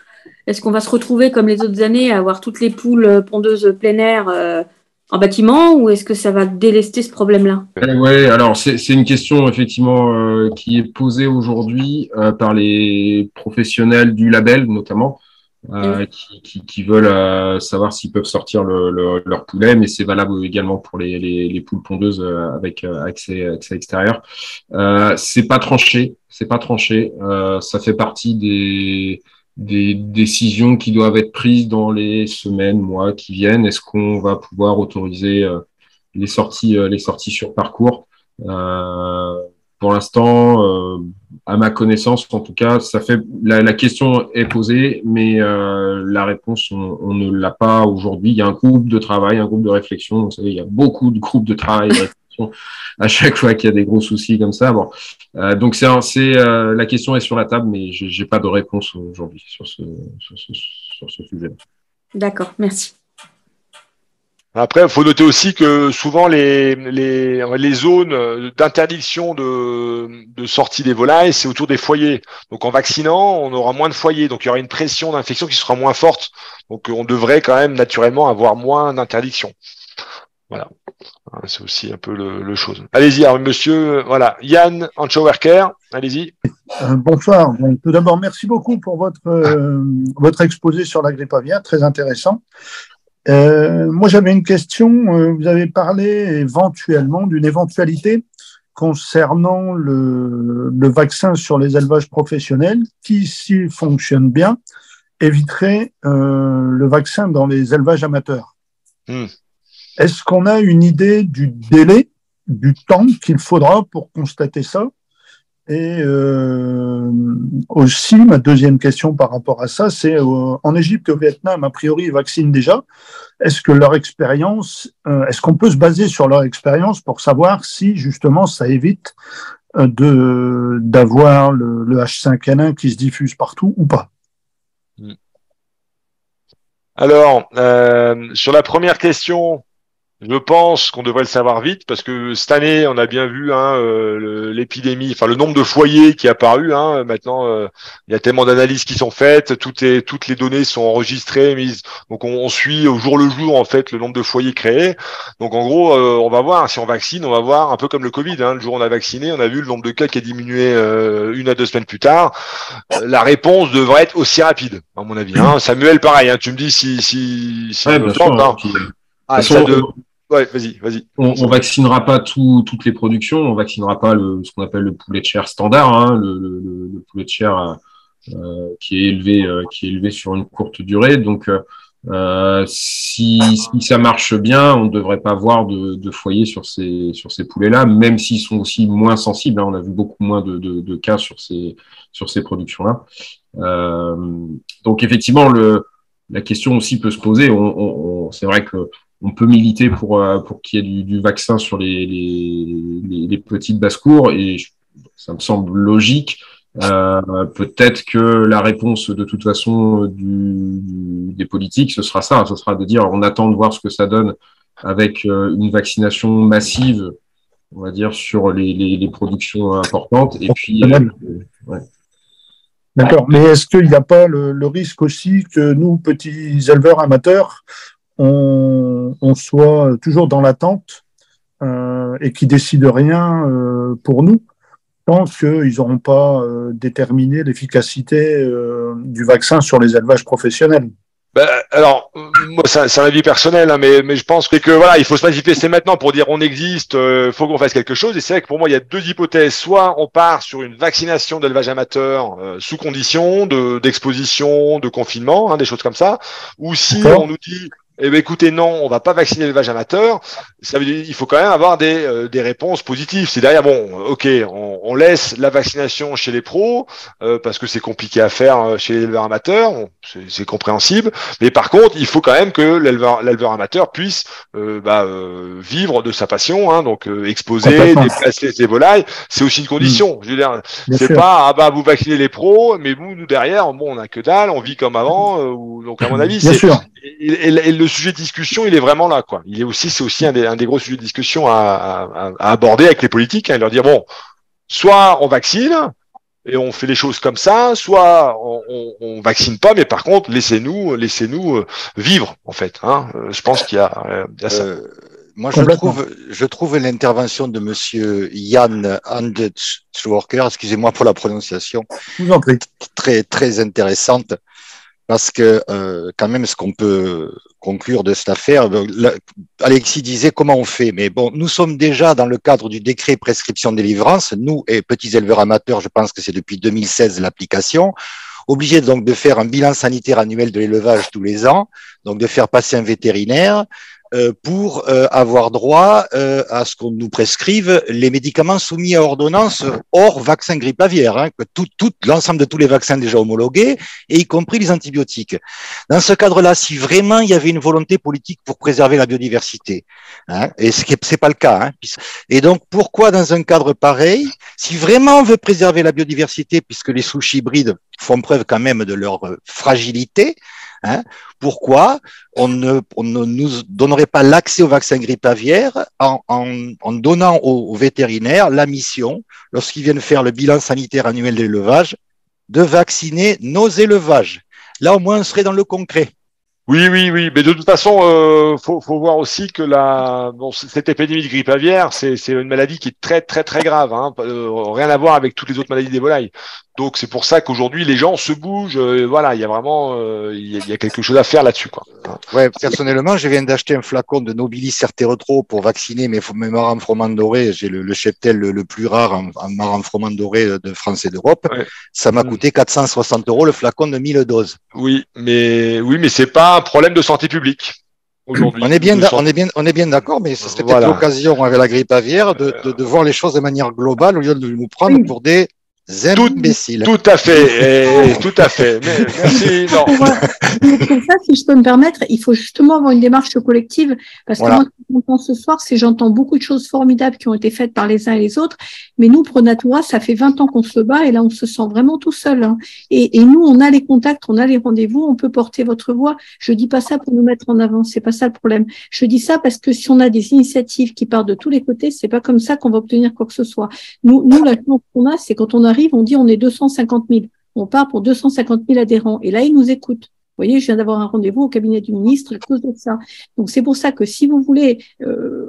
Est-ce qu'on va se retrouver, comme les autres années, à avoir toutes les poules pondeuses plein air en bâtiment, ou est-ce que ça va délester ce problème-là? Oui, alors c'est une question effectivement qui est posée aujourd'hui par les professionnels du label notamment, qui veulent savoir s'ils peuvent sortir leur poulet, mais c'est valable également pour les poules pondeuses avec accès extérieur. C'est pas tranché, ça fait partie des décisions qui doivent être prises dans les semaines, mois qui viennent. Est-ce qu'on va pouvoir autoriser les sorties sur parcours? Pour l'instant, à ma connaissance, en tout cas, la question est posée, mais la réponse, on ne l'a pas aujourd'hui. Il y a un groupe de travail, un groupe de réflexion. Vous savez, il y a beaucoup de groupes de travail et de réflexion à chaque fois qu'il y a des gros soucis comme ça. Bon, donc la question est sur la table, mais j'ai pas de réponse aujourd'hui sur ce sujet. D'accord, merci. Après, il faut noter aussi que souvent les zones d'interdiction de sortie des volailles, c'est autour des foyers. Donc en vaccinant, on aura moins de foyers, donc il y aura une pression d'infection qui sera moins forte. Donc on devrait quand même naturellement avoir moins d'interdictions. Voilà, c'est aussi un peu le chose. Allez-y, alors, monsieur, voilà, Yann Anchowerker, allez-y. Bonsoir. Donc, tout d'abord, merci beaucoup pour votre exposé sur la grippe aviaire, très intéressant. Moi, j'avais une question. Vous avez parlé éventuellement d'une éventualité concernant le vaccin sur les élevages professionnels qui, s'il fonctionne bien, éviterait le vaccin dans les élevages amateurs. Est-ce qu'on a une idée du délai, du temps qu'il faudra pour constater ça? Et aussi, ma deuxième question par rapport à ça, c'est en Égypte et au Vietnam, a priori, ils vaccinent déjà. Est-ce que leur expérience, est-ce qu'on peut se baser sur leur expérience pour savoir si justement ça évite d'avoir le H5N1 qui se diffuse partout ou pas? Alors, sur la première question, je pense qu'on devrait le savoir vite parce que cette année, on a bien vu l'épidémie, enfin le nombre de foyers qui est apparu. Maintenant, il y a tellement d'analyses qui sont faites, toutes les données sont enregistrées, mises. Donc on suit au jour le jour en fait le nombre de foyers créés. Donc en gros, on va voir si on vaccine, on va voir un peu comme le Covid. Le jour où on a vacciné, on a vu le nombre de cas qui a diminué 1 à 2 semaines plus tard. La réponse devrait être aussi rapide, à mon avis. Samuel, pareil. Tu me dis si ouais, je me bien trompe. sûr. Ouais, vas-y. On vaccinera pas toutes les productions, on vaccinera pas ce qu'on appelle le poulet de chair standard, le poulet de chair qui est élevé sur une courte durée. Donc, si ça marche bien, on ne devrait pas avoir de foyer sur ces poulets-là, même s'ils sont aussi moins sensibles. On a vu beaucoup moins de cas sur ces productions-là. Donc, effectivement, la question aussi peut se poser. C'est vrai que on peut militer pour qu'il y ait du vaccin sur les petites basses-cours et ça me semble logique. Peut-être que la réponse de toute façon des politiques, ce sera ça, ce sera de dire on attend de voir ce que ça donne avec une vaccination massive, on va dire, sur les productions importantes. Et puis, ouais. D'accord, mais est-ce qu'il n'y a pas le risque aussi que nous, petits éleveurs amateurs, on soit toujours dans l'attente et qu'ils décident rien pour nous tant qu'ils n'auront pas déterminé l'efficacité du vaccin sur les élevages professionnels? Alors, moi, c'est un avis personnel, mais je pense que voilà, il faut se manifester maintenant pour dire on existe, faut qu'on fasse quelque chose. Et c'est vrai que pour moi, il y a deux hypothèses. Soit on part sur une vaccination d'élevage amateur sous condition d'exposition, de confinement, des choses comme ça. Ou si on nous dit écoutez, non, on va pas vacciner l'élevage amateur. Ça veut dire il faut quand même avoir des réponses positives. C'est derrière, ok, on laisse la vaccination chez les pros parce que c'est compliqué à faire chez les éleveurs amateurs. c'est compréhensible. Mais par contre, il faut quand même que l'éleveur amateur puisse vivre de sa passion, hein, donc exposer, déplacer ses volailles. C'est aussi une condition. Je veux dire, c'est pas vous vaccinez les pros, mais nous derrière, bon, on n'a que dalle, on vit comme avant. Donc à mon avis, et le sujet de discussion, il est vraiment là, quoi. C'est aussi un des gros sujets de discussion à aborder avec les politiques, hein, leur dire bon, soit on vaccine et on fait les choses comme ça, soit on vaccine pas, mais par contre laissez-nous vivre, en fait. Hein. Je pense qu'il y a ça. Moi, je trouve l'intervention de Monsieur Jan Andetschworker, excusez-moi pour la prononciation, très très intéressante. Parce que quand même, ce qu'on peut conclure de cette affaire, Alexis disait comment on fait. Mais bon, nous sommes déjà dans le cadre du décret prescription délivrance, nous et petits éleveurs amateurs, je pense que c'est depuis 2016 l'application, obligés donc de faire un bilan sanitaire annuel de l'élevage tous les ans, donc de faire passer un vétérinaire, pour avoir droit à ce qu'on nous prescrive les médicaments soumis à ordonnance hors vaccin grippe aviaire, hein, l'ensemble de tous les vaccins déjà homologués, et y compris les antibiotiques. Dans ce cadre-là, si vraiment il y avait une volonté politique pour préserver la biodiversité, hein, et c'est pas le cas, hein, et donc pourquoi dans un cadre pareil, si vraiment on veut préserver la biodiversité, puisque les souches hybrides font preuve quand même de leur fragilité, hein, pourquoi on ne nous donnerait pas l'accès au vaccin grippe aviaire en donnant aux vétérinaires la mission, lorsqu'ils viennent faire le bilan sanitaire annuel de l'élevage, de vacciner nos élevages. Là, au moins, on serait dans le concret. Oui, mais de toute façon, faut voir aussi que cette épidémie de grippe aviaire, c'est une maladie qui est très très très grave, hein, rien à voir avec toutes les autres maladies des volailles. Donc c'est pour ça qu'aujourd'hui les gens se bougent. Voilà, il y a vraiment, il y a quelque chose à faire là-dessus, quoi. Ouais, personnellement, je viens d'acheter un flacon de Nobilis Certeretro pour vacciner mes marans froment dorés. J'ai le cheptel le plus rare en marans froment dorés de France et d'Europe. Ouais. Ça m'a coûté 460 € le flacon de 1000 doses. Oui, mais c'est pas un problème de santé publique. Aujourd'hui. On est bien d'accord, mais ce serait peut-être l'occasion avec la grippe aviaire de voir les choses de manière globale au lieu de nous prendre pour des imbéciles. Tout à fait, tout à fait. Mais, merci. Non. Pour ça, si je peux me permettre, il faut justement avoir une démarche collective, parce que moi, ce que j'entends ce soir, c'est j'entends beaucoup de choses formidables qui ont été faites par les uns et les autres, mais nous, Pronatura, ça fait 20 ans qu'on se bat, et là, on se sent vraiment tout seul. Hein. Et nous, on a les contacts, on a les rendez-vous, on peut porter votre voix. Je dis pas ça pour nous mettre en avant, c'est pas ça le problème. Je dis ça parce que si on a des initiatives qui partent de tous les côtés, c'est pas comme ça qu'on va obtenir quoi que ce soit. Nous, la chance qu'on a, c'est quand on arrive, on dit on est 250 000. On part pour 250 000 adhérents. Et là, ils nous écoutent. Vous voyez, je viens d'avoir un rendez-vous au cabinet du ministre à cause de ça. Donc, c'est pour ça que si vous voulez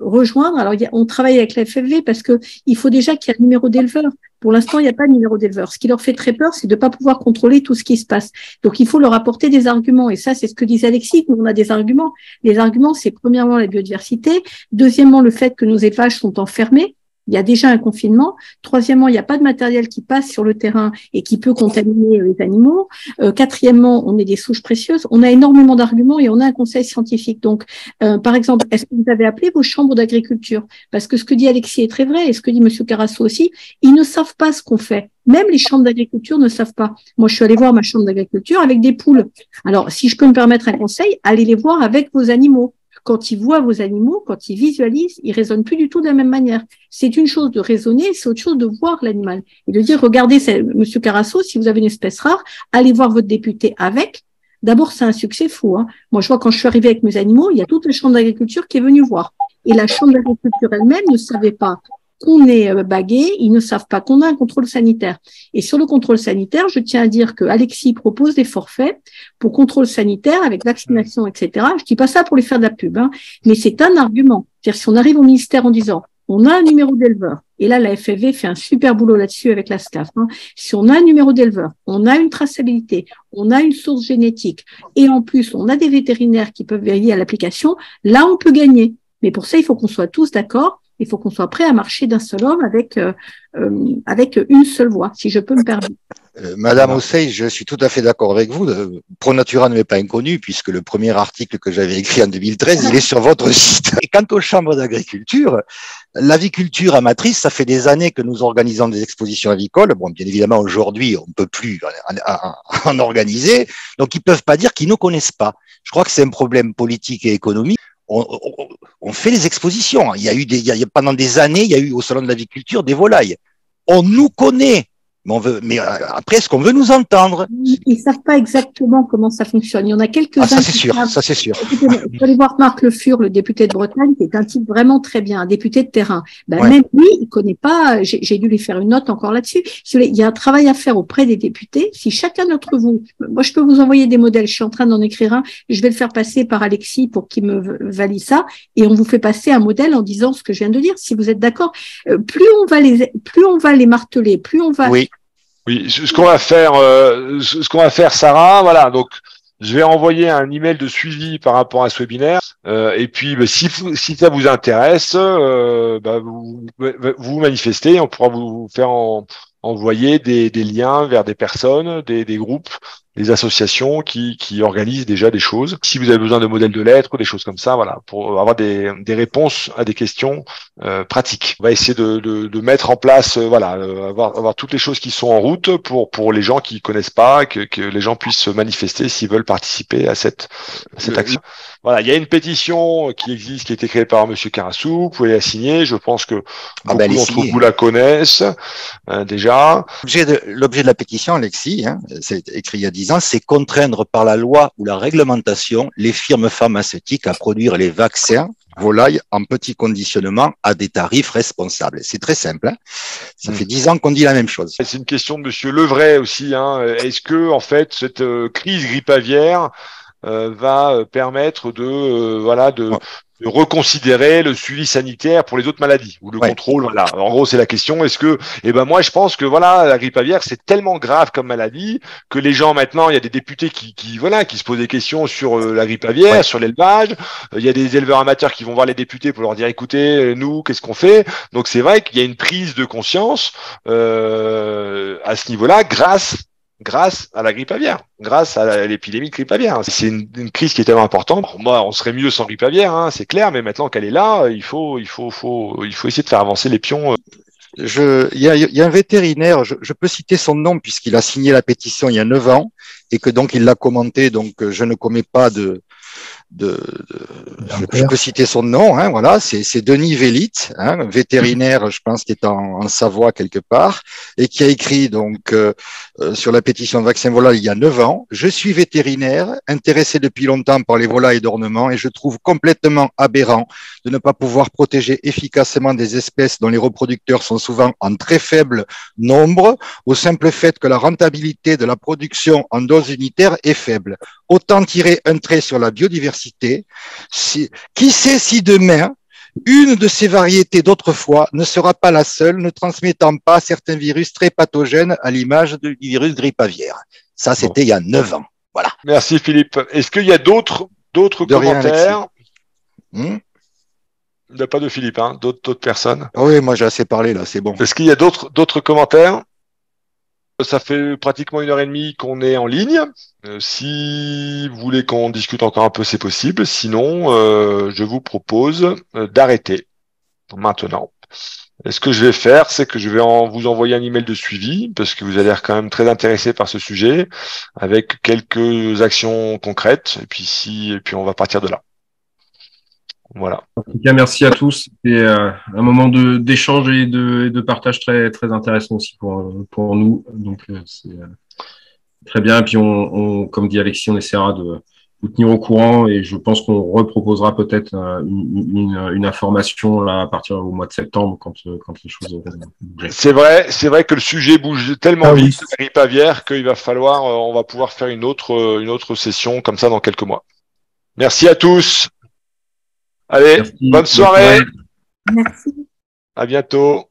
rejoindre, alors on travaille avec la FFV parce que il faut déjà qu'il y ait un numéro d'éleveur. Pour l'instant, il n'y a pas de numéro d'éleveur. Ce qui leur fait très peur, c'est de ne pas pouvoir contrôler tout ce qui se passe. Donc, il faut leur apporter des arguments. Et ça, c'est ce que disait Alexis. Nous, on a des arguments. Les arguments, c'est premièrement la biodiversité. Deuxièmement, le fait que nos élevages sont enfermés. Il y a déjà un confinement. Troisièmement, il n'y a pas de matériel qui passe sur le terrain et qui peut contaminer les animaux. Quatrièmement, on est des souches précieuses. On a énormément d'arguments et on a un conseil scientifique. Donc, par exemple, est-ce que vous avez appelé vos chambres d'agriculture? Parce que ce que dit Alexis est très vrai et ce que dit Monsieur Carasso aussi, ils ne savent pas ce qu'on fait. Même les chambres d'agriculture ne savent pas. Moi, je suis allée voir ma chambre d'agriculture avec des poules. Alors, si je peux me permettre un conseil, allez les voir avec vos animaux. Quand ils voient vos animaux, quand ils visualisent, ils raisonnent plus du tout de la même manière. C'est une chose de raisonner, c'est autre chose de voir l'animal. Et de dire, regardez, Monsieur Carasso, si vous avez une espèce rare, allez voir votre député avec. D'abord, c'est un succès fou. Hein. Moi, je vois quand je suis arrivée avec mes animaux, il y a toute la chambre d'agriculture qui est venue voir. Et la chambre d'agriculture elle-même ne savait pas qu'on est bagué, ils ne savent pas qu'on a un contrôle sanitaire. Et sur le contrôle sanitaire, je tiens à dire que Alexis propose des forfaits pour contrôle sanitaire avec vaccination, etc. Je dis pas ça pour lui faire de la pub, hein, mais c'est un argument. C'est-à-dire si on arrive au ministère en disant on a un numéro d'éleveur, et là la FFV fait un super boulot là-dessus avec la SCAF. Hein. Si on a un numéro d'éleveur, on a une traçabilité, on a une source génétique, et en plus on a des vétérinaires qui peuvent veiller à l'application, là on peut gagner. Mais pour ça, il faut qu'on soit tous d'accord. Il faut qu'on soit prêt à marcher d'un seul homme avec une seule voix, si je peux me permettre. Madame Osei, je suis tout à fait d'accord avec vous. ProNatura ne m'est pas inconnu puisque le premier article que j'avais écrit en 2013, il est sur votre site. Et quant aux chambres d'agriculture, l'aviculture amatrice, ça fait des années que nous organisons des expositions avicoles. Bon, bien évidemment, aujourd'hui, on ne peut plus en organiser. Donc, ils ne peuvent pas dire qu'ils ne connaissent pas. Je crois que c'est un problème politique et économique. On fait des expositions. Pendant des années, il y a eu au Salon de l'aviculture des volailles. On nous connaît. Mais après, est-ce qu'on veut nous entendre? Ils ne savent pas exactement comment ça fonctionne. Il y en a quelques-uns. Ça, c'est sûr. Ça, c'est sûr. Vous allez voir Marc Le Fur, le député de Bretagne, qui est un type vraiment très bien, un député de terrain. Ouais. Même lui, il ne connaît pas. J'ai dû lui faire une note encore là-dessus. Il y a un travail à faire auprès des députés. Si chacun d'entre vous, moi, je peux vous envoyer des modèles. Je suis en train d'en écrire un. Je vais le faire passer par Alexis pour qu'il me valide ça. Et on vous fait passer un modèle en disant ce que je viens de dire. Si vous êtes d'accord, plus on va les marteler, plus on va. Oui, ce qu'on va faire, Sarah, voilà. Donc, je vais envoyer un email de suivi par rapport à ce webinaire. Et puis, si ça vous intéresse, vous manifestez. On pourra vous faire envoyer des liens vers des personnes, des groupes, des associations qui organisent déjà des choses. Si vous avez besoin de modèles de lettres ou des choses comme ça, voilà, pour avoir des réponses à des questions pratiques. On va essayer de mettre en place, avoir toutes les choses qui sont en route pour les gens qui connaissent pas, que les gens puissent se manifester s'ils veulent participer à cette action. Voilà, il y a une pétition qui existe, qui a été créée par Monsieur Carassou. Vous pouvez la signer. Je pense que beaucoup d'entre vous la connaissent déjà. L'objet de la pétition, Alexis, c'est écrit il y a 10 ans, c'est contraindre par la loi ou la réglementation les firmes pharmaceutiques à produire les vaccins volailles en petit conditionnement à des tarifs responsables. C'est très simple. Ça fait 10 ans qu'on dit la même chose. C'est une question de Monsieur Levray aussi. Est-ce que, en fait, cette crise grippe aviaire va permettre de reconsidérer le suivi sanitaire pour les autres maladies ou le contrôle, voilà. En gros, c'est la question. Est-ce que, moi, je pense que la grippe aviaire, c'est tellement grave comme maladie que les gens maintenant, il y a des députés qui se posent des questions sur la grippe aviaire, sur l'élevage. Il y a des éleveurs amateurs qui vont voir les députés pour leur dire, écoutez, nous, qu'est-ce qu'on fait? Donc, c'est vrai qu'il y a une prise de conscience à ce niveau-là, grâce à la grippe aviaire, grâce à l'épidémie de grippe aviaire. C'est une crise qui est tellement importante. Moi, on serait mieux sans grippe aviaire, c'est clair, mais maintenant qu'elle est là, il faut essayer de faire avancer les pions. Il y a un vétérinaire, je peux citer son nom puisqu'il a signé la pétition il y a 9 ans et que donc il l'a commenté, donc je ne commets pas je peux citer son nom, voilà, c'est Denis Vélit, vétérinaire, je pense, qui est en Savoie quelque part, et qui a écrit donc sur la pétition de vaccin volaille il y a 9 ans. Je suis vétérinaire, intéressé depuis longtemps par les volailles d'ornement, et je trouve complètement aberrant de ne pas pouvoir protéger efficacement des espèces dont les reproducteurs sont souvent en très faible nombre, au simple fait que la rentabilité de la production en dose unitaire est faible. Autant tirer un trait sur la biodiversité. Qui sait si demain, une de ces variétés d'autrefois ne sera pas la seule, ne transmettant pas certains virus très pathogènes à l'image du virus grippe aviaire. Ça, c'était il y a 9 ans. Voilà. Merci Philippe. Est-ce qu'il y a d'autres commentaires? Il n'y a pas de Philippe, d'autres personnes? Oui, moi j'ai assez parlé là, c'est bon. Est-ce qu'il y a d'autres commentaires? Ça fait pratiquement 1h30 qu'on est en ligne. Si vous voulez qu'on discute encore un peu, c'est possible. Sinon, je vous propose d'arrêter maintenant. Et ce que je vais faire, c'est que je vais vous envoyer un email de suivi, parce que vous avez l'air quand même très intéressé par ce sujet, avec quelques actions concrètes. Et puis on va partir de là. Voilà. En tout cas, merci à tous. C'était un moment d'échange et de partage très, très intéressant aussi pour nous. Donc, c'est très bien. Et puis, comme dit Alexis, on essaiera de vous tenir au courant et je pense qu'on reproposera peut-être une information là à partir au mois de septembre quand les choses vont bouger. C'est vrai que le sujet bouge tellement vite, la grippe aviaire, qu'il va falloir, on va pouvoir faire une autre session comme ça dans quelques mois. Merci à tous. Allez, bonne soirée. Merci. À bientôt.